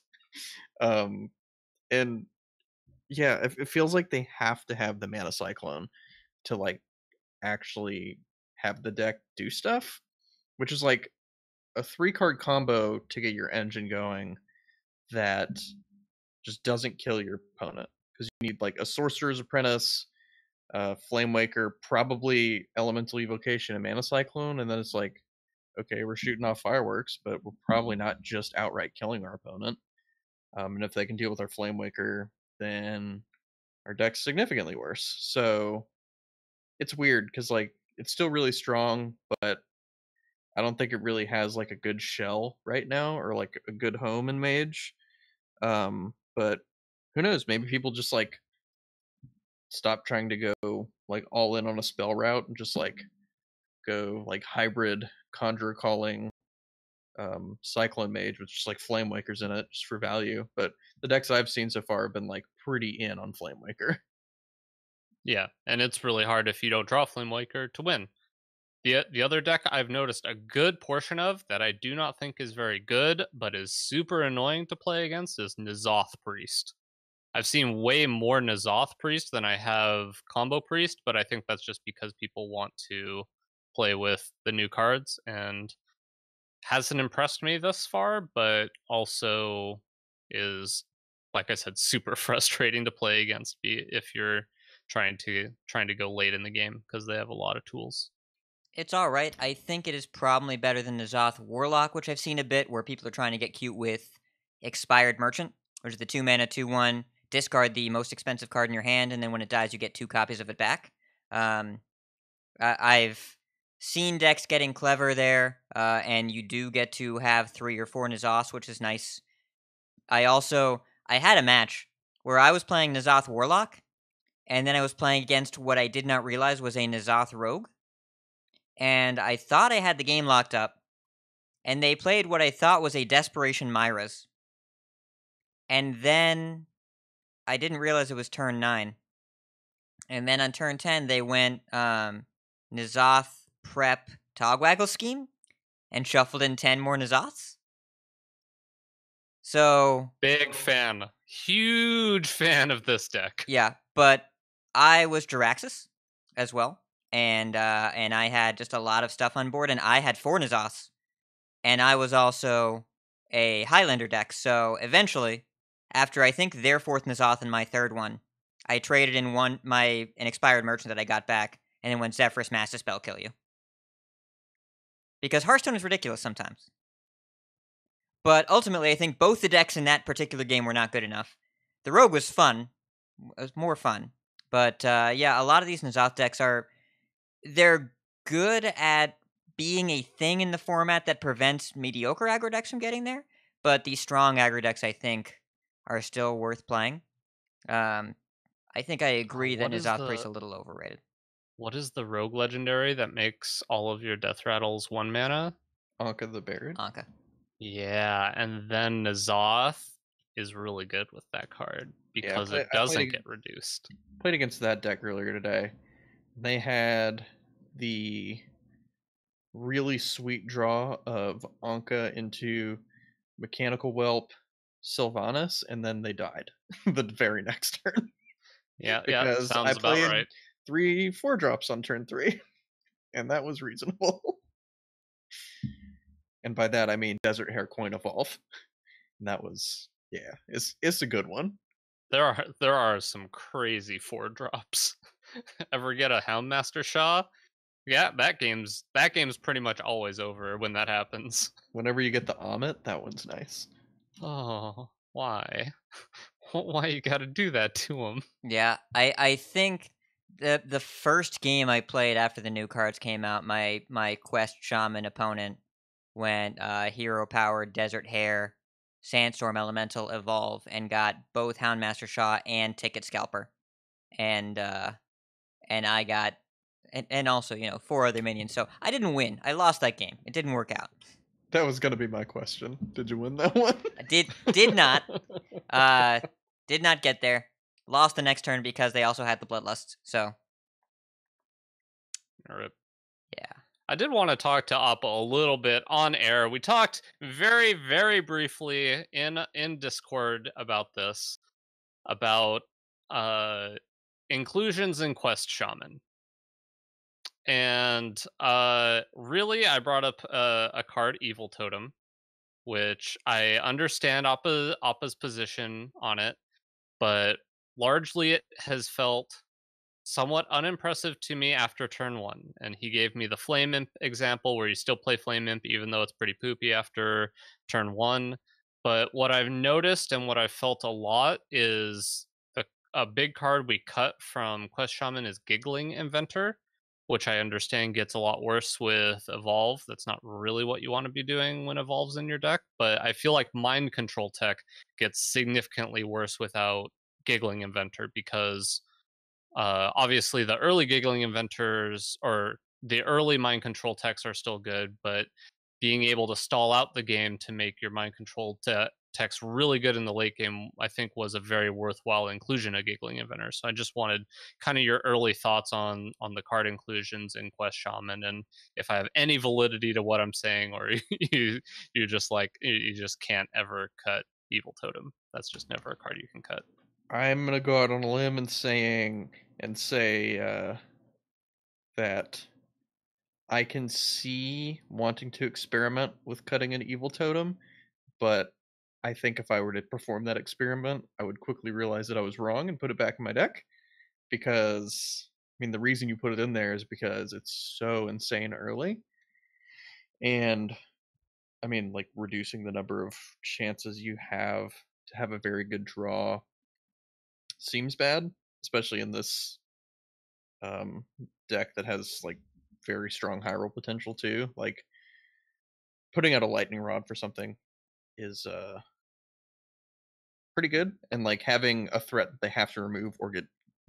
And yeah, it feels like they have to have the Mana Cyclone to like actually have the deck do stuff, which is like a 3-card combo to get your engine going that just doesn't kill your opponent, because you need like a Sorcerer's Apprentice, Flamewaker, probably Elemental Evocation and Mana Cyclone, and then it's like, okay, we're shooting off fireworks, but we're probably not just outright killing our opponent. And if they can deal with our Flamewaker, then our deck's significantly worse. So it's weird because like it's still really strong, but I don't think it really has like a good shell right now or like a good home in Mage. But who knows? Maybe people just like stop trying to go like all in on a spell route and just like go like hybrid Conjurer Calling Cyclone Mage with just like Flamewakers in it just for value. But the decks I've seen so far have been like pretty in on Flamewaker. Yeah, and it's really hard if you don't draw Flamewaker to win. The other deck I've noticed a good portion of that I do not think is very good, but is super annoying to play against is N'Zoth Priest. I've seen way more N'Zoth Priest than I have Combo Priest, but I think that's just because people want to play with the new cards, and hasn't impressed me thus far, but also is, like I said, super frustrating to play against if you're trying to go late in the game because they have a lot of tools. It's all right. I think it is probably better than N'Zoth Warlock, which I've seen a bit, where people are trying to get cute with Expired Merchant, which is the 2-mana 2/1. Discard the most expensive card in your hand, and then when it dies, you get 2 copies of it back. I've seen decks getting clever there, and you do get to have 3 or 4 N'Zoths, which is nice. I had a match where I was playing N'Zoth Warlock, and then I was playing against what I did not realize was a N'Zoth Rogue. And I thought I had the game locked up, and they played what I thought was a Desperation Myras. And then I didn't realize it was turn 9. And then on turn 10, they went N'Zoth Prep Togwaggle Scheme and shuffled in 10 more N'Zoths. So Big fan. Huge fan of this deck. yeah, but I was Jiraxis as well. And I had just a lot of stuff on board, and I had 4 N'Zoths. And I was also a Highlander deck, so eventually, after I think their 4th N'Zoth and my 3rd one, I traded in an Expired Merchant that I got back, and then went Zephyrus Mass Dispel kill you. Because Hearthstone is ridiculous sometimes. But ultimately, I think both the decks in that particular game were not good enough. The Rogue was fun. It was more fun. But yeah, a lot of these N'Zoth decks they're good at being a thing in the format that prevents mediocre aggro decks from getting there, but the strong aggro decks, I think, are still worth playing. I think I agree that N'Zoth Priest is a little overrated. What is the rogue legendary that makes all of your death rattles 1 mana? Anka the Buried. Anka. Yeah, and then N'Zoth is really good with that card because it doesn't get reduced. Played against that deck earlier today. They had the really sweet draw of Anka into Mechanical Whelp Sylvanas, and then they died the very next turn. Yeah, because sounds I about played right. 3 4-drops on turn 3, and that was reasonable. And by that I mean Desert Hair Coin Evolve. And that was, yeah, it's a good one. There are some crazy 4-drops. Ever get a Houndmaster Shaw? Yeah, that game's pretty much always over when that happens. Whenever you get the Amit, that one's nice. Oh, why? Why you gotta do that to him? Yeah, I think the first game I played after the new cards came out, my Quest Shaman opponent went Hero Powered Desert Hare, Sandstorm Elemental Evolve, and got both Houndmaster Shaw and Ticket Scalper, and I got and also 4 other minions. So I didn't win. I lost that game. It didn't work out. That was gonna be my question. Did you win that one? I did not. Did not get there. Lost the next turn because they also had the Bloodlust. So Rip. yeah. I did want to talk to Appa a little bit on air. We talked very, very briefly in Discord about this, about inclusions in Quest Shaman. And really, I brought up a card, Evil Totem, which I understand Appa's position on it, but largely it has felt somewhat unimpressive to me after turn 1. And he gave me the Flame Imp example where you still play Flame Imp even though it's pretty poopy after turn 1. But what I've noticed and what I've felt a lot is a big card we cut from Quest Shaman is Giggling Inventor, which I understand gets a lot worse with Evolve. That's not really what you want to be doing when Evolve's in your deck, but I feel like Mind Control tech gets significantly worse without Giggling Inventor because obviously the early Giggling Inventors or the early Mind Control techs are still good, but being able to stall out the game to make your Mind Control techs really good in the late game, I think was a very worthwhile inclusion of Giggling Inventor. So I just wanted kind of your early thoughts on the card inclusions in Quest Shaman, and if I have any validity to what I'm saying, or you just like you just can't ever cut Evil Totem. That's just never a card you can cut. I'm gonna go out on a limb and say that I can see wanting to experiment with cutting an Evil Totem, but I think if I were to perform that experiment, I would quickly realize that I was wrong and put it back in my deck. Because I mean, the reason you put it in there is because it's so insane early, and I mean, like reducing the number of chances you have to have a very good draw seems bad, especially in this deck that has like very strong high roll potential too. Like putting out a lightning rod for something is pretty good, and like having a threat that they have to remove or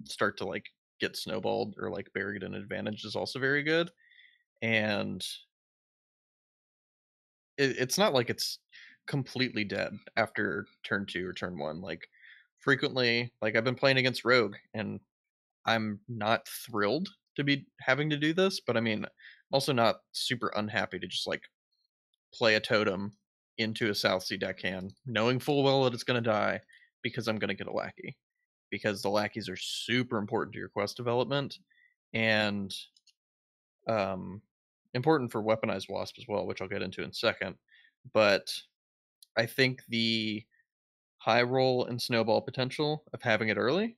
start to like get snowballed or like buried in advantage is also very good. And it's not like it's completely dead after turn 2 or turn 1. Like frequently, like I've been playing against Rogue and I'm not thrilled to be having to do this, but I mean, I'm also not super unhappy to just like play a totem into a South Sea deckhand, knowing full well that it's going to die because I'm going to get a lackey. Because the lackeys are super important to your quest development and important for weaponized wasp as well, which I'll get into in a second. But I think the high roll and snowball potential of having it early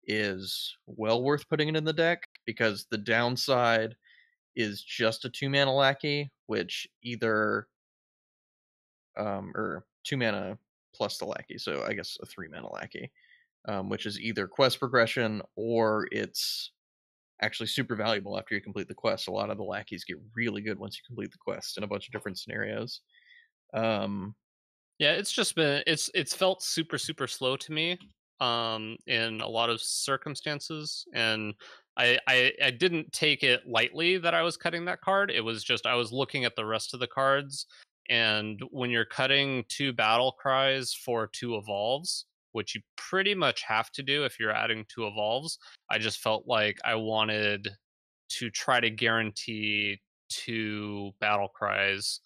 is well worth putting it in the deck, because the downside is just a 2-mana lackey, which either or 2 mana plus the lackey, so I guess a 3-mana lackey, which is either quest progression or it's actually super valuable after you complete the quest. A lot of the lackeys get really good once you complete the quest in a bunch of different scenarios. Yeah, it's just been it's felt super slow to me in a lot of circumstances, and I didn't take it lightly that I was cutting that card. It was just I was looking at the rest of the cards, and when you're cutting 2 battle cries for 2 evolves, which you pretty much have to do if you're adding 2 evolves, I just felt like I wanted to try to guarantee 2 battle cries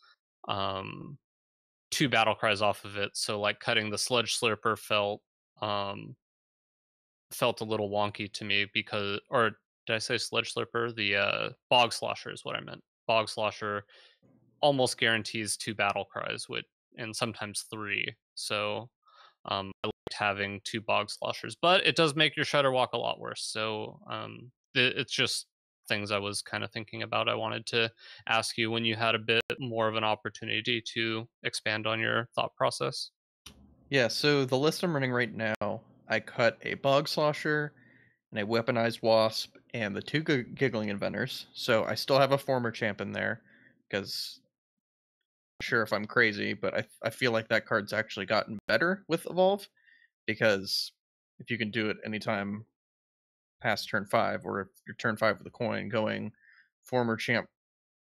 2 battle cries off of it. So like cutting the Sludge Slurper felt a little wonky to me because, or did I say Sludge Slurper? The Bog Slosher is what I meant. Bog Slosher almost guarantees 2 battle cries, and sometimes 3. So I liked having 2 Bog Sloshers, but it does make your Shudder Walk a lot worse. So it's just things I was kind of thinking about. I wanted to ask you when you had a bit more of an opportunity to expand on your thought process. Yeah, so the list I'm running right now, I cut a Bog Slosher and a Weaponized Wasp and the 2 Giggling Inventors. So I still have a former champ in there, because I'm not sure if I'm crazy, but I feel like that card's actually gotten better with Evolve, because if you can do it anytime past turn 5, or if you're turn 5 with a coin, going former champ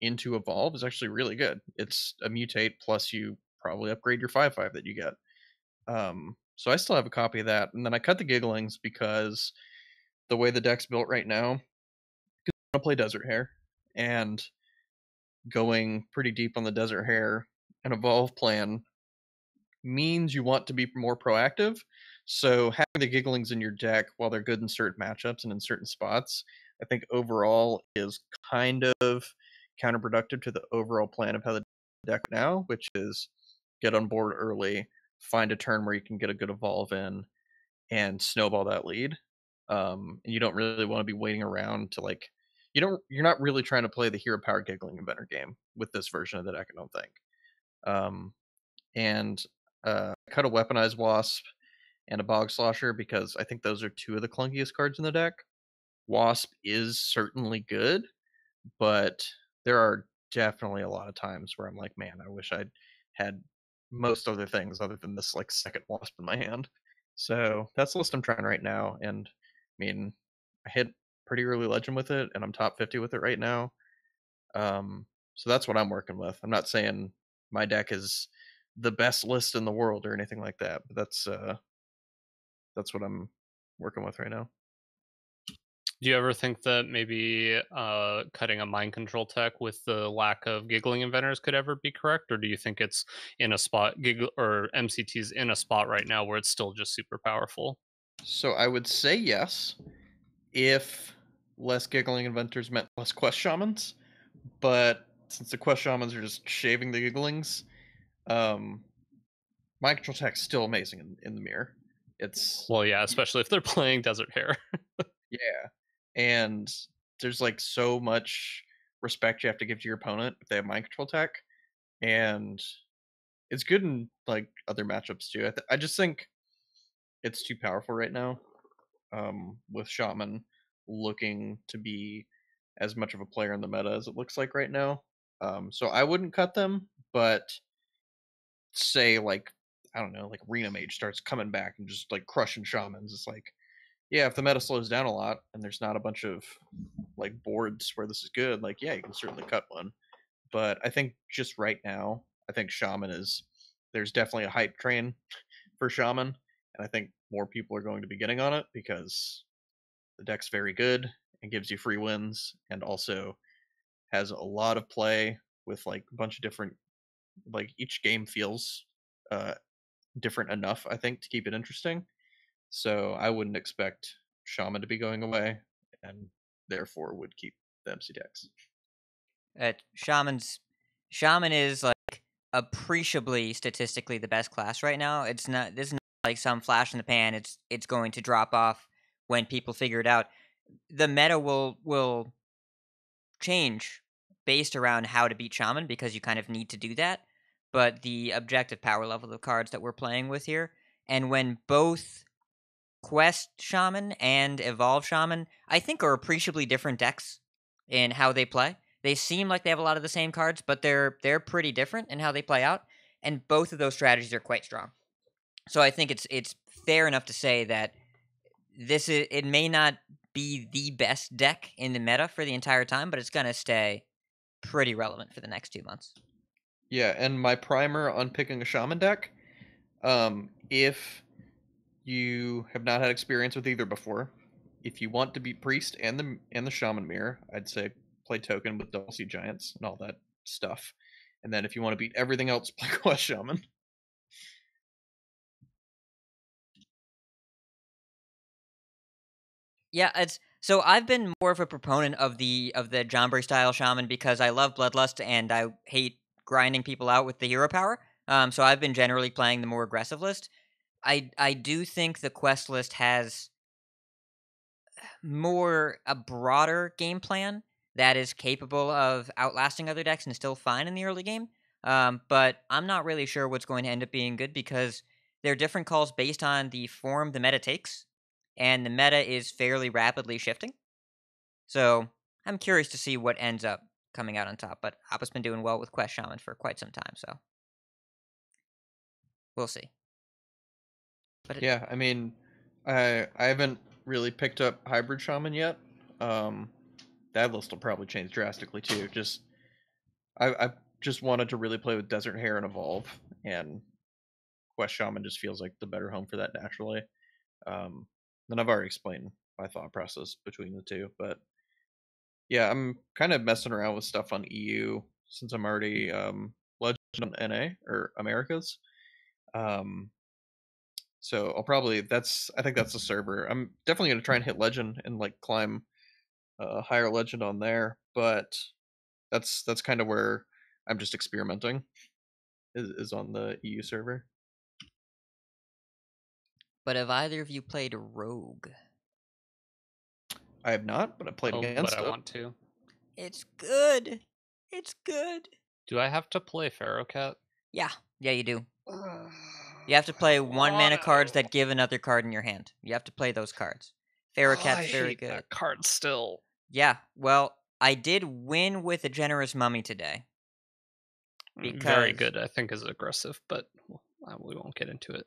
into Evolve is actually really good. It's a mutate plus you probably upgrade your 5/5 that you get. So I still have a copy of that, and then I cut the Gigglings because the way the deck's built right now, I want to play Desert Hare, and going pretty deep on the Desert Hare and Evolve plan means you want to be more proactive. So having the Gigglings in your deck, while they're good in certain matchups and in certain spots, I think overall is kind of counterproductive to the overall plan of how the deck now, which is get on board early, find a turn where you can get a good evolve in, and snowball that lead. And you don't really want to be waiting around to like you're not really trying to play the hero power giggling inventor game with this version of the deck, I don't think. And I cut a weaponized wasp and a bog slosher because I think those are two of the clunkiest cards in the deck. Wasp is certainly good, but there are definitely a lot of times where I'm like, man, I wish I'd had most other things other than this like second wasp in my hand. So that's the list I'm trying right now, and I mean, I hit pretty early legend with it, and I'm top 50 with it right now. So that's what I'm working with. I'm not saying my deck is the best list in the world or anything like that, but that's what I'm working with right now. Do you ever think that maybe cutting a mind control tech with the lack of giggling inventors could ever be correct, or do you think it's in a spot or MCT's in a spot right now where it's still just super powerful? So I would say yes, if less giggling inventors meant less quest shamans, but since the quest shamans are just shaving the gigglings, mind control tech's still amazing in the mirror. It's Well, yeah, especially if they're playing Desert Hare. yeah, and there's like so much respect you have to give to your opponent if they have mind control tech, and it's good in like other matchups too. I just think it's too powerful right now, with Shaman looking to be as much of a player in the meta as it looks like right now. So I wouldn't cut them, but say like I don't know, like Arena Mage starts coming back and just like crushing shamans. It's like, yeah, if the meta slows down a lot and there's not a bunch of like boards where this is good, like yeah, you can certainly cut one. But I think just right now, I think Shaman is there's definitely a hype train for Shaman, and I think more people are going to be getting on it because the deck's very good and gives you free wins, and also has a lot of play with like a bunch of different like each game feels uh different enough, I think, to keep it interesting. So I wouldn't expect Shaman to be going away, and therefore would keep the MC decks. Shaman is like appreciably statistically the best class right now. This is not like some flash in the pan. It's going to drop off when people figure it out. The meta will change based around how to beat Shaman because you kind of need to do that. But the objective power level of cards that we're playing with here, and when both Quest Shaman and Evolve Shaman, I think, are appreciably different decks in how they play. They seem like they have a lot of the same cards, but they're pretty different in how they play out, and both of those strategies are quite strong. So I think it's fair enough to say that it may not be the best deck in the meta for the entire time, but it's gonna stay pretty relevant for the next 2 months. Yeah, and my primer on picking a Shaman deck, if you have not had experience with either before, if you want to beat Priest and the Shaman mirror, I'd say play Token with Double Sea Giants and all that stuff. And then if you want to beat everything else, play Quest Shaman. Yeah, so I've been more of a proponent of the Johnbury style Shaman because I love Bloodlust and I hate grinding people out with the hero power. So I've been generally playing the more aggressive list. I do think the quest list has a broader game plan that is capable of outlasting other decks and still fine in the early game. But I'm not really sure what's going to end up being good because there are different calls based on the form the meta takes, and the meta is fairly rapidly shifting. So I'm curious to see what ends up coming out on top. But Appa's been doing well with Quest Shaman for quite some time, so we'll see. But Yeah, I mean, I haven't really picked up Hybrid Shaman yet. That list will probably change drastically too. Just I just wanted to really play with Desert Hare and Evolve, and Quest Shaman just feels like the better home for that naturally. Then I've already explained my thought process between the two, but yeah, I'm kind of messing around with stuff on EU since I'm already Legend on NA or Americas. So I'll probably I think that's the server. I'm definitely gonna try and hit Legend and like climb higher Legend on there, but that's kind of where I'm just experimenting is on the EU server. But have either of you played Rogue? I have not, but I played against but I it. want to. It's good. It's good. Do I have to play Pharaoh Cat? Yeah, you do. You have to play 1-mana cards that give another card in your hand. You have to play those cards. Pharaoh Cat's very good. That card still. Yeah, well, I did win with a Generous Mummy today. Very good, I think, is aggressive, but we won't get into it.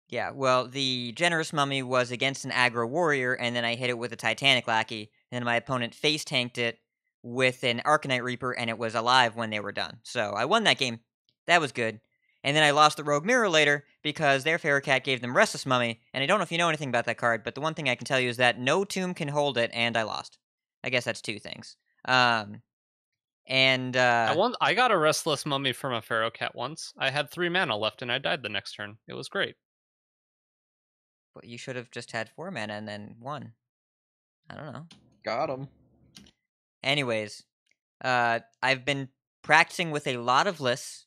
Yeah, well, the Generous Mummy was against an aggro warrior, and then I hit it with a Titanic Lackey, and then my opponent face tanked it with an Arcanite Reaper, and it was alive when they were done. So I won that game. That was good. And then I lost the Rogue Mirror later because their Pharaoh Cat gave them Restless Mummy, and I don't know if you know anything about that card, but the one thing I can tell you is that no tomb can hold it, and I lost. I guess that's two things. I got a Restless Mummy from a Pharaoh Cat once. I had 3 mana left, and I died the next turn. It was great. But you should have just had 4 mana and then won. I don't know. Got him. Anyways, I've been practicing with a lot of lists,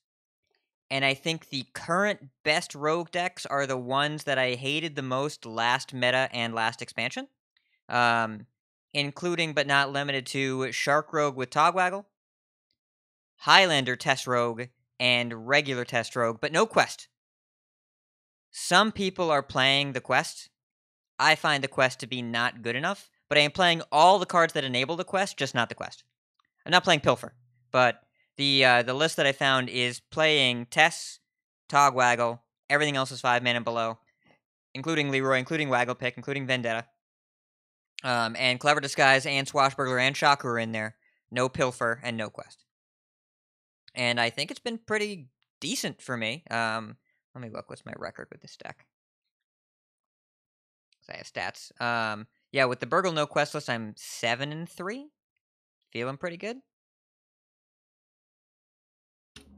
and I think the current best rogue decks are the ones that I hated the most last meta and last expansion, including but not limited to Shark Rogue with Togwaggle, Highlander Test Rogue, and regular Test Rogue, but no quest. Some people are playing the quest. I find the quest to be not good enough, but I am playing all the cards that enable the quest, just not the quest. I'm not playing Pilfer, but the list that I found is playing Tess, Togwaggle, everything else is 5 mana and below, including Leroy, including Wagglepick, including Vendetta, and Clever Disguise, and Swashbuckler, and Shocker are in there. No Pilfer, and no quest. And I think it's been pretty decent for me. Let me look. What's my record with this deck? Because I have stats. Yeah, with the Burgle no quest list, I'm 7-3. Feeling pretty good.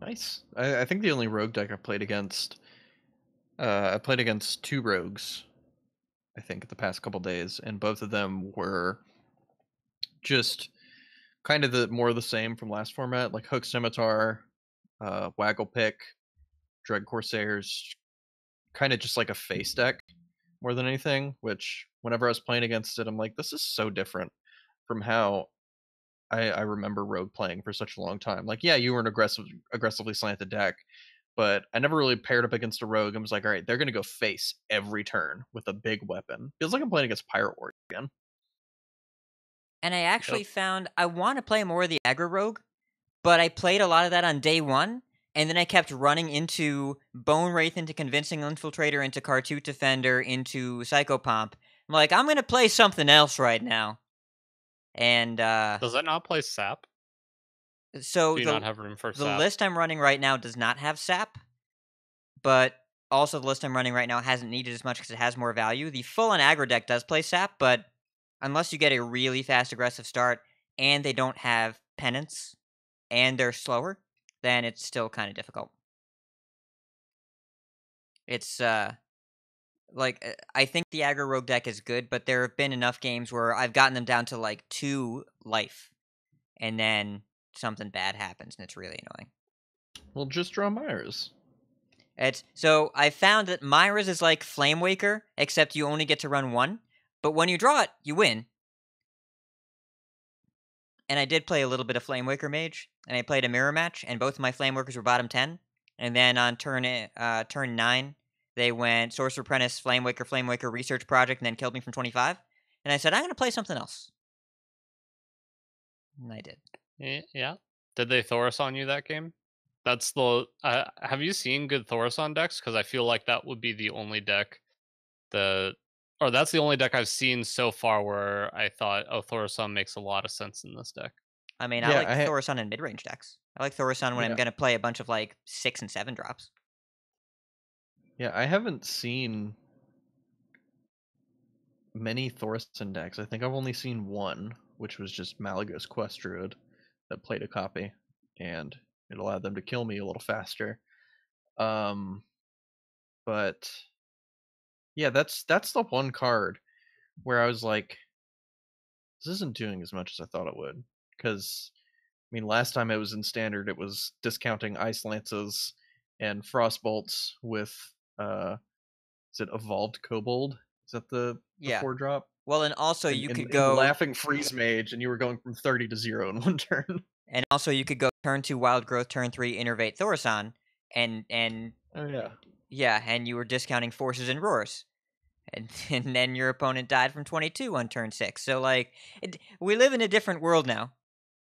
Nice. I think the only rogue deck I've played against, I played against 2 rogues, I think, the past couple days, and both of them were just kind of more of the same from last format, like Hook Scimitar, Wagglepick, Dread Corsairs, kind of just like a face deck more than anything, which whenever I was playing against it, I'm like, this is so different from how I remember Rogue playing for such a long time. Like, yeah, you were an aggressively slanted deck, but I never really paired up against a Rogue and was like, all right, they're going to go face every turn with a big weapon. Feels like I'm playing against Pirate Warrior again. And I actually found I want to play more of the aggro Rogue, but I played a lot of that on day 1, and then I kept running into Bone Wraith, into Convincing Infiltrator, into Cartoot Defender, into Psychopomp. I'm like, I'm going to play something else right now. And does that not play Sap? So do you not have room for the Sap? list I'm running right now does not have Sap, but also the list I'm running right now hasn't needed as much because it has more value. The full-on aggro deck does play Sap, but unless you get a really fast aggressive start and they don't have penance and they're slower, then it's still kind of difficult. It's I think the aggro rogue deck is good, but there have been enough games where I've gotten them down to like 2 life, and then something bad happens, and it's really annoying. Well, just draw Myers. So I found that Myers is like Flame Waker, except you only get to run 1, but when you draw it, you win. And I did play a little bit of Flame Waker Mage, and I played a mirror match, and both of my Flame Wakers were bottom 10, and then on turn 9, they went Sorcerer Apprentice, Flame Waker, Research Project, and then killed me from 25. And I said, I'm going to play something else. And I did. Yeah. Did they Thoros on you that game? That's the... have you seen good Thoros on decks? Because I feel like that would be the only deck that's the only deck I've seen so far where I thought, oh, Thaurissan makes a lot of sense in this deck. I mean, I like Thaurissan in mid-range decks. I like Thaurissan when I'm Yeah. going to play a bunch of, like, 6 and 7 drops. Yeah, I haven't seen many Thaurissan decks. I think I've only seen one, which was just Malygos Quest Druid that played a copy, and it allowed them to kill me a little faster. But yeah, that's the one card where I was like, this isn't doing as much as I thought it would. Because, I mean, last time it was in Standard, it was discounting Ice Lances and Frostbolts with, is it Evolved Kobold? Is that the Yeah. 4-drop? Well, and also And, you and- could and go... Laughing Freeze Mage, and you were going from 30 to 0 in one turn. And also you could go turn 2 Wild Growth, turn 3 Innervate Thaurissan, and Oh, yeah. yeah, and you were discounting Forces and Roars. And then your opponent died from 22 on turn 6. So, like, we live in a different world now.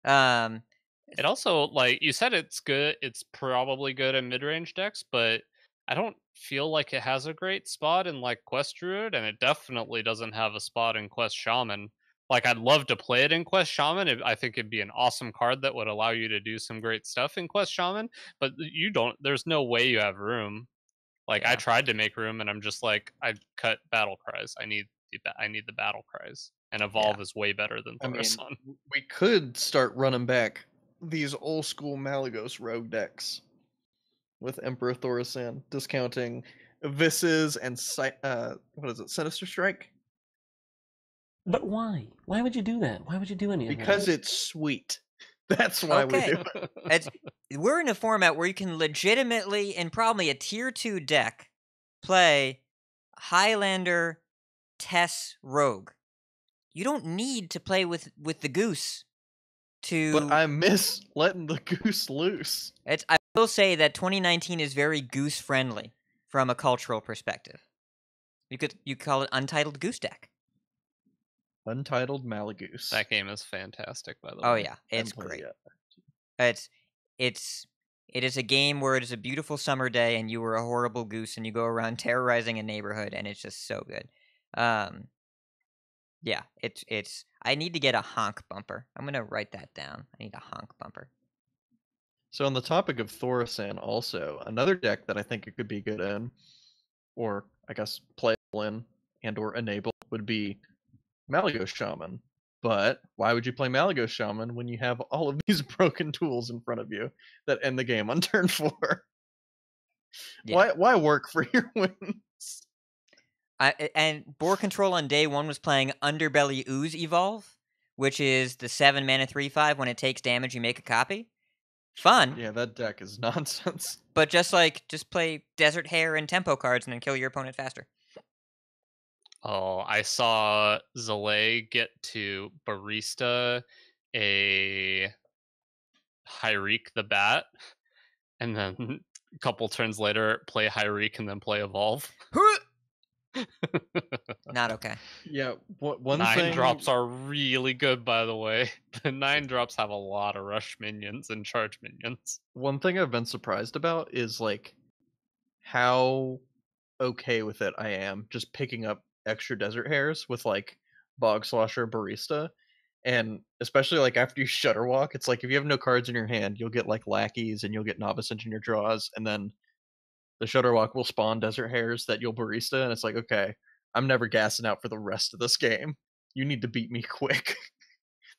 It also, like you said, it's good. It's probably good in mid-range decks, but I don't feel like it has a great spot in like Quest Druid, and it definitely doesn't have a spot in Quest Shaman. Like, I'd love to play it in Quest Shaman. I think it'd be an awesome card that would allow you to do some great stuff in Quest Shaman, but you don't. There's no way you have room. Like, I Yeah. tried to make room, and I'm just like, I cut Battle Cries. I need the Battle Cries, and Evolve is way better than I mean, Thaurissan. we could start running back these old school Malygos rogue decks with Emperor Thaurissan, discounting Visses and what is it, Sinister Strike? But why? Why would you do that? Why would you do any of that? Because it's sweet. That's why we Okay. do it. We're in a format where you can legitimately, in probably a tier 2 deck, play Highlander Tess Rogue. You don't need to play with the Goose to... But I miss letting the Goose loose. I will say that 2019 is very Goose friendly from a cultural perspective. You call it Untitled Goose Deck. Untitled Malagoose. That game is fantastic, by the way. Oh yeah, it's Haven't played great. it yet. It is a game where it is a beautiful summer day and you were a horrible goose and you go around terrorizing a neighborhood and it's just so good. Yeah, it's I need to get a honk bumper. I'm gonna write that down. I need a honk bumper. So on the topic of Thaurissan, also another deck that I think it could be good in, or I guess playable in and or enable, would be Malygos Shaman. But why would you play Malygos Shaman when you have all of these broken tools in front of you that end the game on turn 4? Yeah. Why work for your wins? And board control on day 1 was playing Underbelly Ooze Evolve, which is the 7 mana 3/5. When it takes damage, you make a copy. Fun. Yeah, that deck is nonsense. But just play Desert Hare and tempo cards and then kill your opponent faster. Oh, I saw Zalay get to barista a Hyreek the Bat, and then a couple turns later play Hyreek and then play Evolve. Not okay. Yeah, one 9 thing... drops are really good, by the way. The 9 drops have a lot of rush minions and charge minions. One thing I've been surprised about is like how okay with it I am just picking up extra Desert Hares with like Bog Slosher Barista. And especially like after you Shutterwalk, it's like if you have no cards in your hand, you'll get like Lackeys and you'll get Novice Engineer draws, and then the Shutterwalk will spawn Desert Hares that you'll Barista, and it's like, okay, I'm never gassing out for the rest of this game. You need to beat me quick.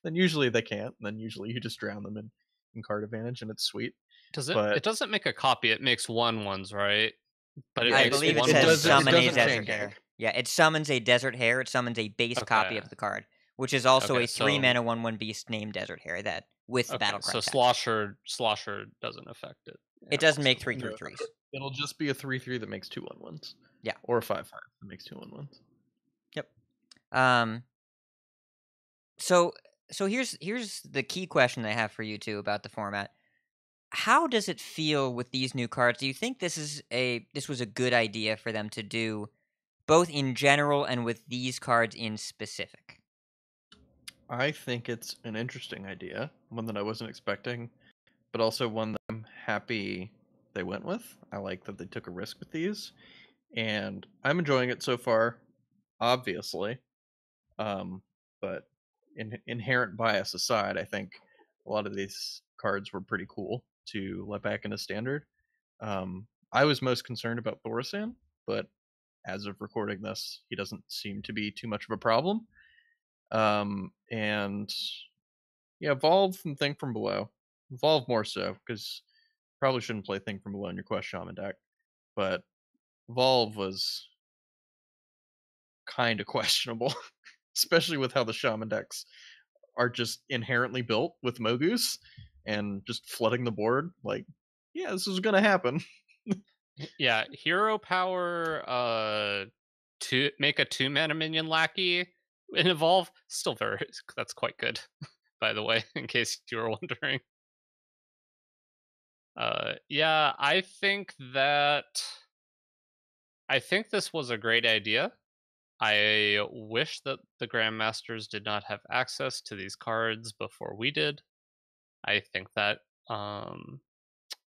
Then usually they can't, and then usually you just drown them in card advantage, and it's sweet. It doesn't make a copy, it makes 1/1s, right? But I makes believe it one says one summon a doesn't Desert change Hare. it. Yeah, it summons a Desert Hare. It summons a base copy Okay. of the card, which is also Okay, a 3 so- mana 1/1 beast named Desert Hare that with Okay, battle so cry. Slosher doesn't affect it. It doesn't make awesome. 3/3s. It'll just be a 3/3 that makes 2 1/1s. Yeah. Or a 5/5 that makes 2 1/1s. So here's the key question I have for you two about the format. How does it feel with these new cards? Do you think this was a good idea for them to do, both in general and with these cards in specific? I think it's an interesting idea, one that I wasn't expecting, but also one that I'm happy they went with. I like that they took a risk with these, and I'm enjoying it so far, obviously. But inherent bias aside, I think a lot of these cards were pretty cool to let back into Standard. I was most concerned about Thorsan, but as of recording this, he doesn't seem to be too much of a problem. And yeah, Evolve and Think from Below. Evolve more so, because probably shouldn't play Think from Below in your Quest Shaman deck. But Evolve was kind of questionable, especially with how the Shaman decks are just inherently built with Mogus and just flooding the board. Like, yeah, this is gonna happen. Yeah, hero power to make a 2-mana minion lackey in Evolve, still that's quite good, by the way, in case you were wondering. Yeah, I think this was a great idea. I wish that the Grandmasters did not have access to these cards before we did. I think that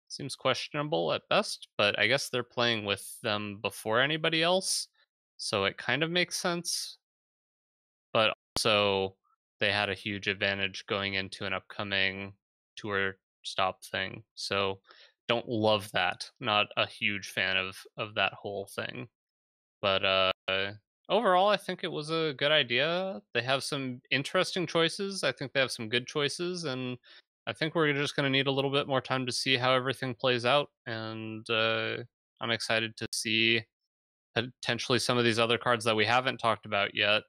seems questionable at best, but I guess they're playing with them before anybody else, so it kind of makes sense. But also, they had a huge advantage going into an upcoming tour stop thing, so don't love that. Not a huge fan of that whole thing. But overall, I think it was a good idea. They have some interesting choices. I think they have some good choices, and I think we're just going to need a little bit more time to see how everything plays out. And I'm excited to see potentially some of these other cards that we haven't talked about yet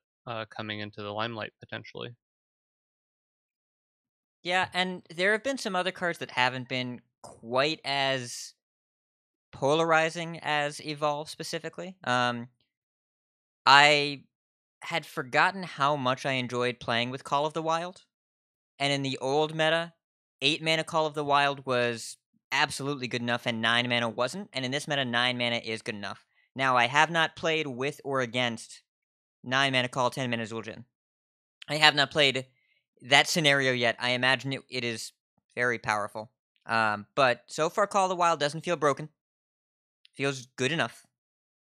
coming into the limelight potentially. Yeah, and there have been some other cards that haven't been quite as polarizing as Evolve specifically. I had forgotten how much I enjoyed playing with Call of the Wild. And in the old meta, 8 mana Call of the Wild was absolutely good enough and 9 mana wasn't. And in this meta, 9 mana is good enough. Now, I have not played with or against 9 mana Call, 10 mana Zul'jin. I have not played that scenario yet. I imagine it is very powerful. But so far, Call of the Wild doesn't feel broken. Feels good enough.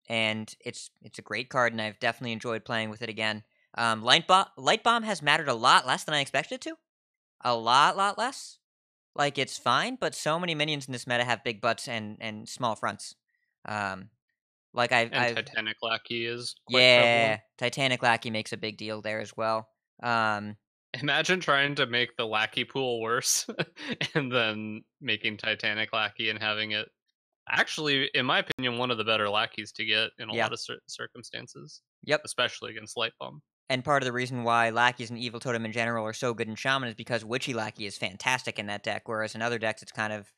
And it's a great card, and I've definitely enjoyed playing with it again. Light Bomb has mattered a lot less than I expected it to. A lot less. Like, it's fine, but so many minions in this meta have big butts and small fronts. Like I've Titanic Lackey is quite yeah, prevalent. Titanic Lackey makes a big deal there as well. Imagine trying to make the Lackey pool worse and then making Titanic Lackey and having it actually, in my opinion, one of the better lackeys to get in a lot of circumstances. Yep. Especially against Light Bomb. And part of the reason why lackeys and Evil Totem in general are so good in Shaman is because Witchy Lackey is fantastic in that deck, whereas in other decks it's kind of...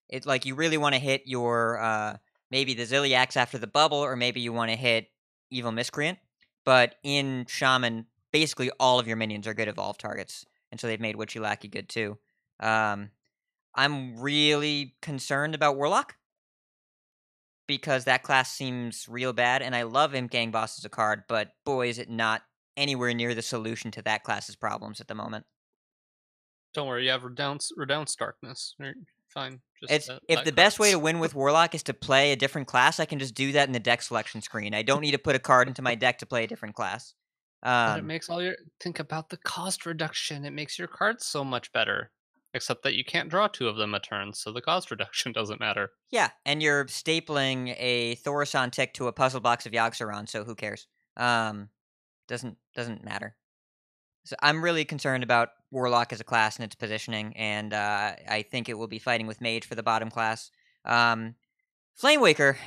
It's like you really want to hit your... maybe the Ziliax after the bubble, or maybe you want to hit Evil Miscreant. But in Shaman, basically all of your minions are good evolve targets, and so they've made Witchy Lackey good too. I'm really concerned about Warlock, because that class seems real bad, and I love Imp Gang Boss as a card, but boy, is it not anywhere near the solution to that class's problems at the moment. Don't worry, you have Renounce Darkness. You're fine. Just if the best way to win with Warlock is to play a different class, I can just do that in the deck selection screen. I don't need to put a card into my deck to play a different class. But it makes think about the cost reduction. It makes your cards so much better. Except that you can't draw 2 of them a turn, so the cost reduction doesn't matter. Yeah, and you're stapling a Thaurissan tick to a puzzle box of Yogg-Saron, so who cares? Doesn't matter. So I'm really concerned about Warlock as a class and its positioning, and I think it will be fighting with Mage for the bottom class. Flamewaker,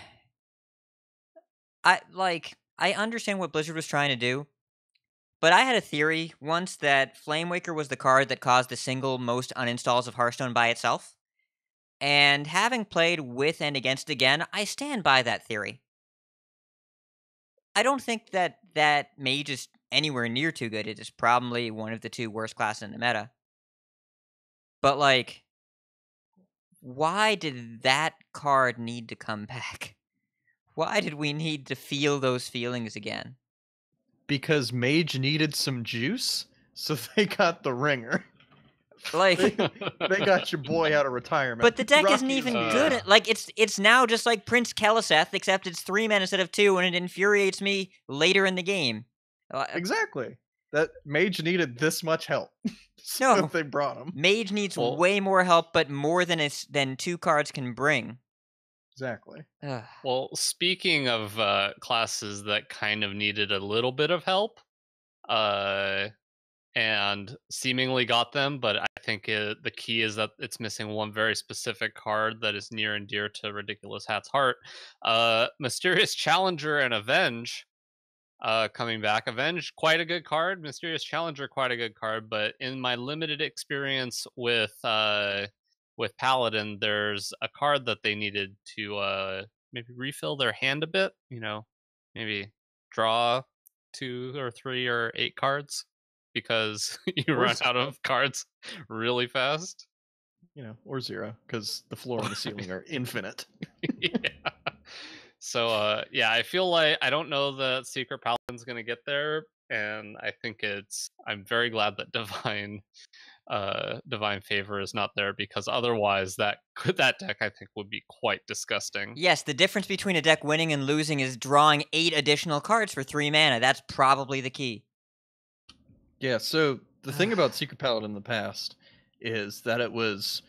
I understand what Blizzard was trying to do, but I had a theory once that Flamewaker was the card that caused the single most uninstalls of Hearthstone by itself. And having played with and against it again, I stand by that theory. I don't think that Mage is anywhere near too good. It is probably one of the 2 worst classes in the meta. But, like, why did that card need to come back? Why did we need to feel those feelings again? Because Mage needed some juice, so they got the Ringer. Like they got your boy out of retirement. But the deck isn't even good. Like it's now just like Prince Keleseth, except it's 3 mana instead of 2, and it infuriates me later in the game. Exactly. That mage needed this much help. No. They brought him. Mage needs way more help, but more than 2 cards can bring. Exactly. Ugh. Well, speaking of classes that kind of needed a little bit of help, and seemingly got them, but I think the key is that it's missing one very specific card that is near and dear to Ridiculous Hat's heart. Mysterious Challenger and Avenge coming back. Avenge, quite a good card. Mysterious Challenger, quite a good card. But in my limited experience with Paladin, there's a card that they needed to maybe refill their hand a bit. Maybe draw 2 or 3 or 8 cards because you run out of cards really fast. Or 0 because the floor and the ceiling are infinite. Yeah. So yeah, I feel like I don't know that Secret Paladin's gonna get there, and I think I'm very glad that Divine Favor is not there, because otherwise that deck I think would be quite disgusting. Yes, the difference between a deck winning and losing is drawing 8 additional cards for 3 mana. That's probably the key. Yeah, so the thing about Secret Paladin in the past is that it was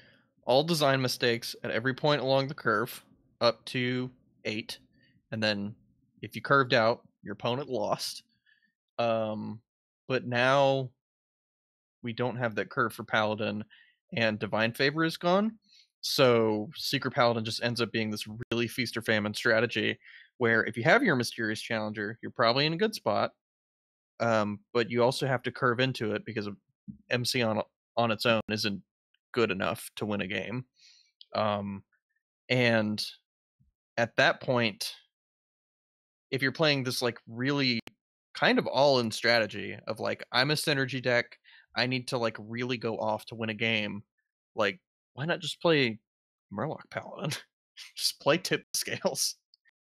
all design mistakes at every point along the curve, up to 8, and then if you curved out, your opponent lost. But now we don't have that curve for Paladin, and Divine Favor is gone. So Secret Paladin just ends up being this really feast or famine strategy, where if you have your Mysterious Challenger, you're probably in a good spot. But you also have to curve into it because MC on its own isn't good enough to win a game. And at that point, if you're playing this like really kind of all-in strategy of like, I'm a synergy deck, I need to like really go off to win a game, like, why not just play Murloc Paladin? Just play Tip Scales.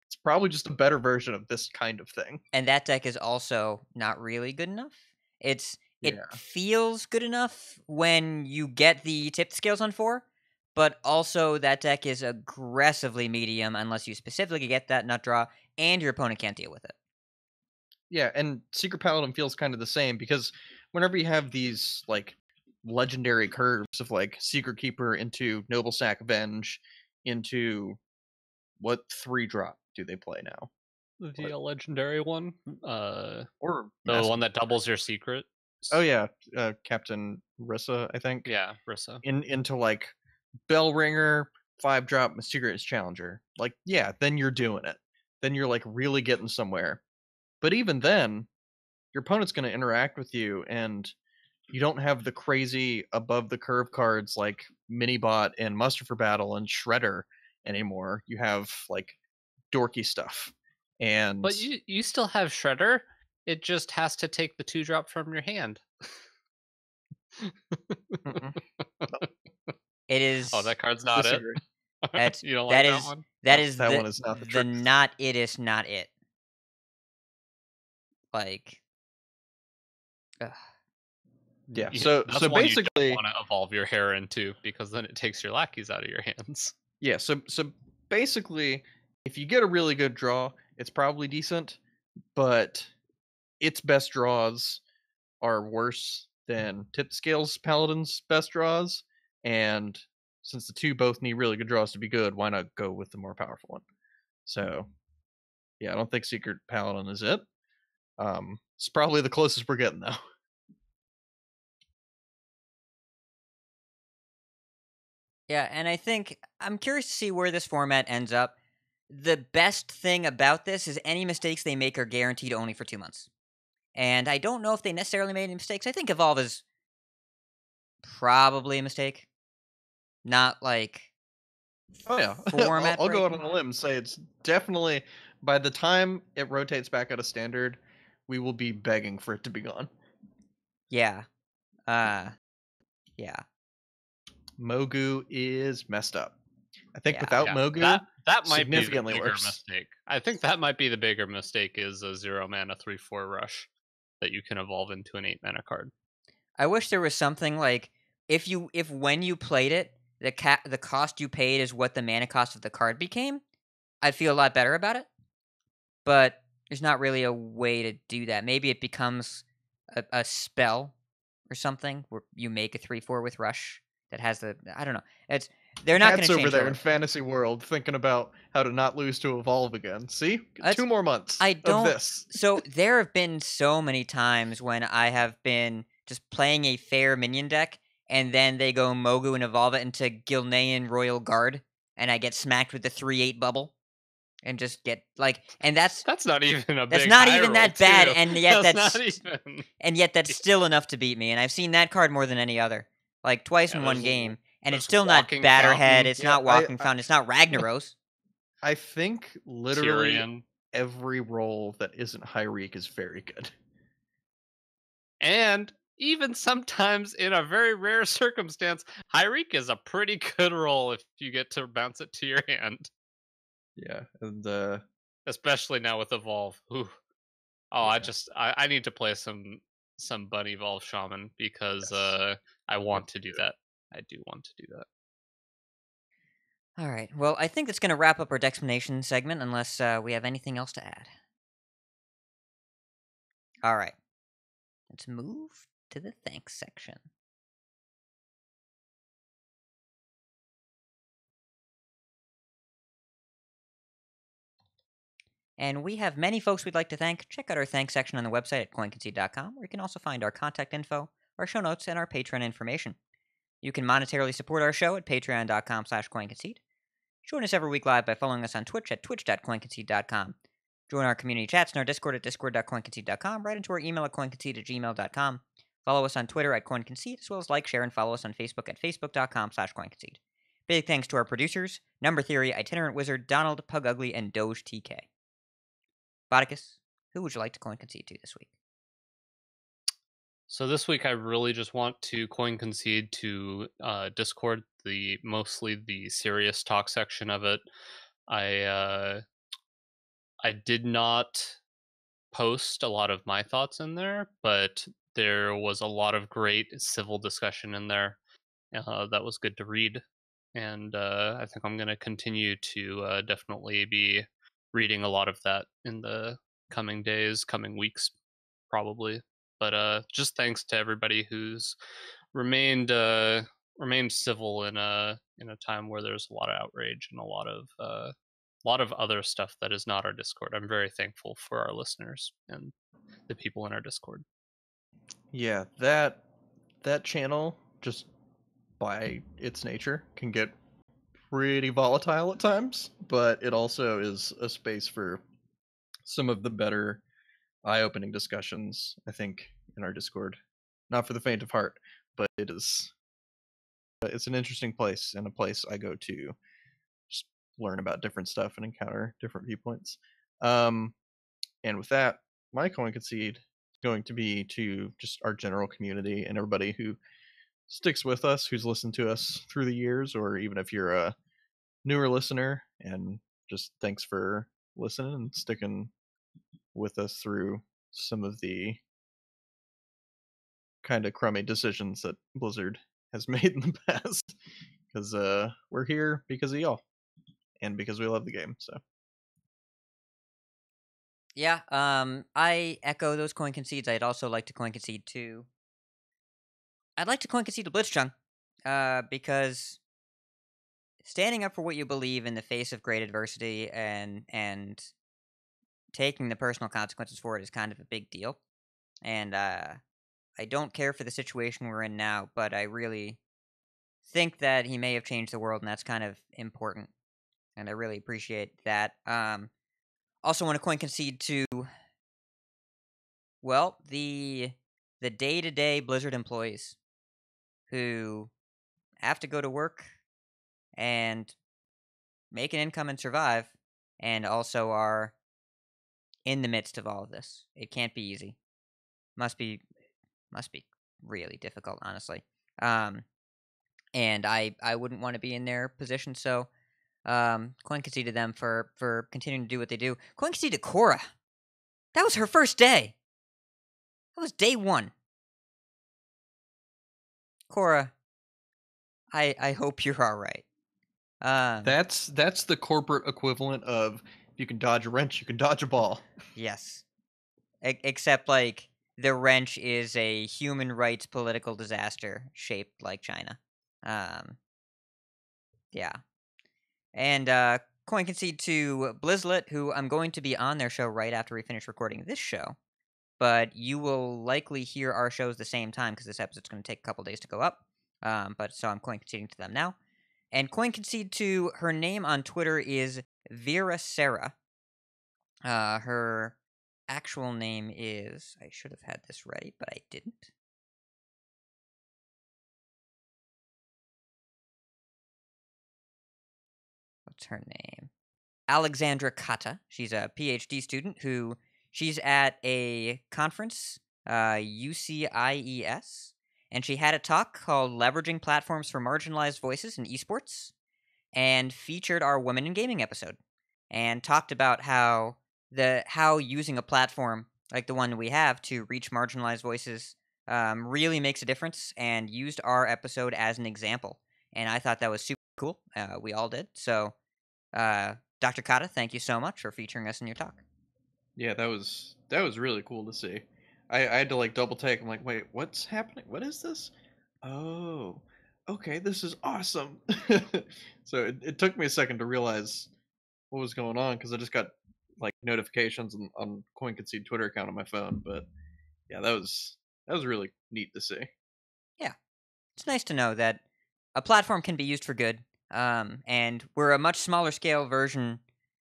It's probably just a better version of this kind of thing. And that deck is also not really good enough. It Yeah. feels good enough when you get the tipped scales on 4, but also that deck is aggressively medium unless you specifically get that nut draw and your opponent can't deal with it. Yeah, and Secret Paladin feels kind of the same, because whenever you have these like legendary curves of like Secret Keeper into Noble Sack Avenge into what 3-drop do they play now? The legendary one, Or the Master one that doubles your secret. Oh yeah, Captain Rissa, I think. Yeah, Rissa. Into like Bellringer, 5-drop Mysterious Challenger. Like, yeah, then you're doing it. Then you're like really getting somewhere. But even then, your opponent's going to interact with you, and you don't have the crazy above the curve cards like Minibot and Muster for Battle and Shredder anymore. You have like dorky stuff. And But you still have Shredder. It just has to take the 2-drop from your hand. It is. Oh, that card's not disagree. it. That's You don't that like is that one? that No, is that the, one is not the the truth. not it is not it. Like, Yeah, Yeah, so that's so one basically, you want to evolve your hair into, because then it takes your lackeys out of your hands. yeah, so basically, if you get a really good draw, it's probably decent, but its best draws are worse than Tip Scales Paladin's best draws, and since the two both need really good draws to be good, why not go with the more powerful one? So, yeah, I don't think Secret Paladin is it. It's probably the closest we're getting, though. yeah, and I think I'm curious to see where this format ends up. The best thing about this is any mistakes they make are guaranteed only for 2 months. And I don't know if they necessarily made any mistakes. I think Evolve is probably a mistake. Not like Oh yeah, format I'll go out on breaking. a limb and say it's definitely, by the time it rotates back out of standard, we will be begging for it to be gone. Yeah. Yeah. Mogu is messed up. I think Yeah. without Yeah, Mogu, that might be the significantly bigger worse. mistake. I think that might be the bigger mistake, is a 0-mana 3/4 rush that you can evolve into an 8-mana card. I wish there was something like if when you played it, the cost you paid is what the mana cost of the card became, I'd feel a lot better about it. But there's not really a way to do that. Maybe it becomes a spell or something where you make a 3/4 with rush that has I don't know. They're not going Pat's to change over there over. in fantasy world thinking about how to not lose to evolve again. See, That's- 2 more months I don't. of this. So there have been so many times when I have been just playing a fair minion deck, and then they go Mogu and evolve it into Gilnean Royal Guard, and I get smacked with the 3/8 bubble, and just get and that's not even a big. That's not high even roll, that bad, too. and yet not even. and yet that's still enough to beat me. And I've seen that card more than any other, like twice Yeah, in one there's game, and it's there's still not Walking Batterhead. Fountain. It's Yeah, not Walking Fountain. It's not Ragnaros. I think literally Tyrion. every role that isn't Hyreek is very good. And even sometimes, in a very rare circumstance, Hyreek is a pretty good roll if you get to bounce it to your hand. Yeah, and Especially now with Evolve. Ooh. Oh, Yeah. I need to play some Bunny Evolve Shaman because Yes. I want to do that. I do want to do that. All right. Well, I think that's going to wrap up our Decksplanations segment, unless we have anything else to add. All right. Let's move to the thanks section. And we have many folks we'd like to thank. Check out our thanks section on the website at coinconcede.com, where you can also find our contact info, our show notes, and our Patreon information. You can monetarily support our show at patreon.com/coinconcede. Join us every week live by following us on Twitch at twitch.coinconcede.com. Join our community chats in our Discord at discord.coinconcede.com, right into our email at coinconcede@gmail.com. Follow us on Twitter at coinconcede, as well as like, share, and follow us on Facebook at facebook.com/coinconcede. Big thanks to our producers, Number Theory, Itinerant Wizard, Donald, Pug Ugly, and Doge TK. Botticus, who would you like to coin concede to this week? So this week I really just want to coin concede to Discord, mostly the serious talk section of it. I did not post a lot of my thoughts in there, but there was a lot of great civil discussion in there that was good to read, and I think I'm going to continue to definitely be reading a lot of that in the coming days, coming weeks, probably. But just thanks to everybody who's remained civil in a time where there's a lot of outrage and a lot of other stuff that is not our Discord. I'm very thankful for our listeners and the people in our Discord. Yeah, that channel, just by its nature, can get pretty volatile at times, but it also is a space for some of the better eye-opening discussions, I think, in our Discord. Not for the faint of heart, but it's an interesting place, and a place I go to just learn about different stuff and encounter different viewpoints. And with that, my coin concede is going to be to just our general community and everybody who sticks with us, who's listened to us through the years, or even if you're a newer listener, and just thanks for listening and sticking with us through some of the kind of crummy decisions that Blizzard has made in the past, because we're here because of y'all and because we love the game. So yeah, I echo those coin concedes. I'd also like to coin concede to Blitzchung, because standing up for what you believe in the face of great adversity and taking the personal consequences for it is kind of a big deal. And I don't care for the situation we're in now, but I really think that he may have changed the world, and that's kind of important. And I really appreciate that. Also want to coin concede to, well, the day-to-day Blizzard employees who have to go to work and make an income and survive, and also are in the midst of all of this. It can't be easy. Must be really difficult, honestly. And I wouldn't want to be in their position, so coin concede to them for continuing to do what they do. Coin concede to Cora. That was her first day. That was day one. Cora, I hope you're all right. that's the corporate equivalent of if you can dodge a wrench, you can dodge a ball. Yes. Except, like, the wrench is a human rights political disaster shaped like China. Yeah. And coin concede to Blizzlet, who I'm going to be on their show right after we finish recording this show. But you will likely hear our shows at the same time because this episode's going to take a couple days to go up. So I'm coin conceding to them now. And coin concede to her name on Twitter is Vera Sarah. Her actual name is, I should have had this ready, but I didn't. What's her name? Alexandra Kata. She's a PhD student who she's at a conference, UCIES, and she had a talk called Leveraging Platforms for Marginalized Voices in Esports, and featured our Women in Gaming episode, and talked about how using a platform like the one we have to reach marginalized voices really makes a difference, and used our episode as an example. And I thought that was super cool. We all did. So, Dr. Kata, thank you so much for featuring us in your talk. Yeah, that was really cool to see. I had to like double take. I'm like, wait, what's happening? What is this? Oh, okay, this is awesome. So it took me a second to realize what was going on because I just got like notifications on Coin Concede Twitter account on my phone. But yeah, that was really neat to see. Yeah, it's nice to know that a platform can be used for good, and we're a much smaller scale version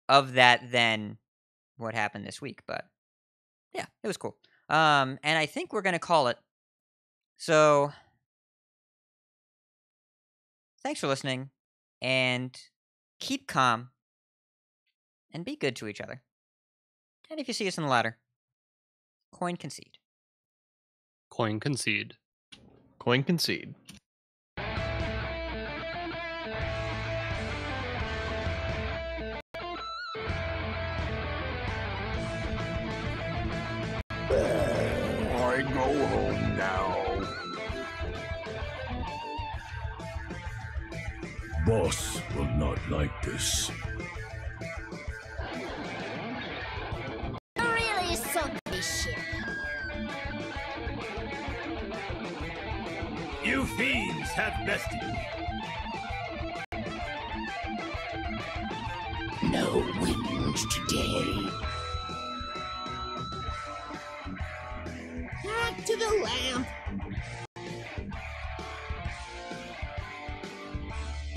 of that than what happened this week. But yeah, it was cool. And I think we're gonna call it. So thanks for listening, and keep calm, and be good to each other. And if you see us in the ladder, coin concede. Coin concede. Coin Concede. I go home now. Boss will not like this. Really sunk this ship. You fiends have bested. No wins today. Back to the lamp.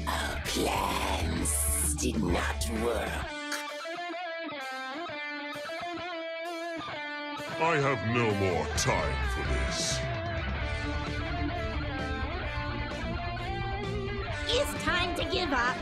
Our plans did not work. I have no more time for this. It's time to give up.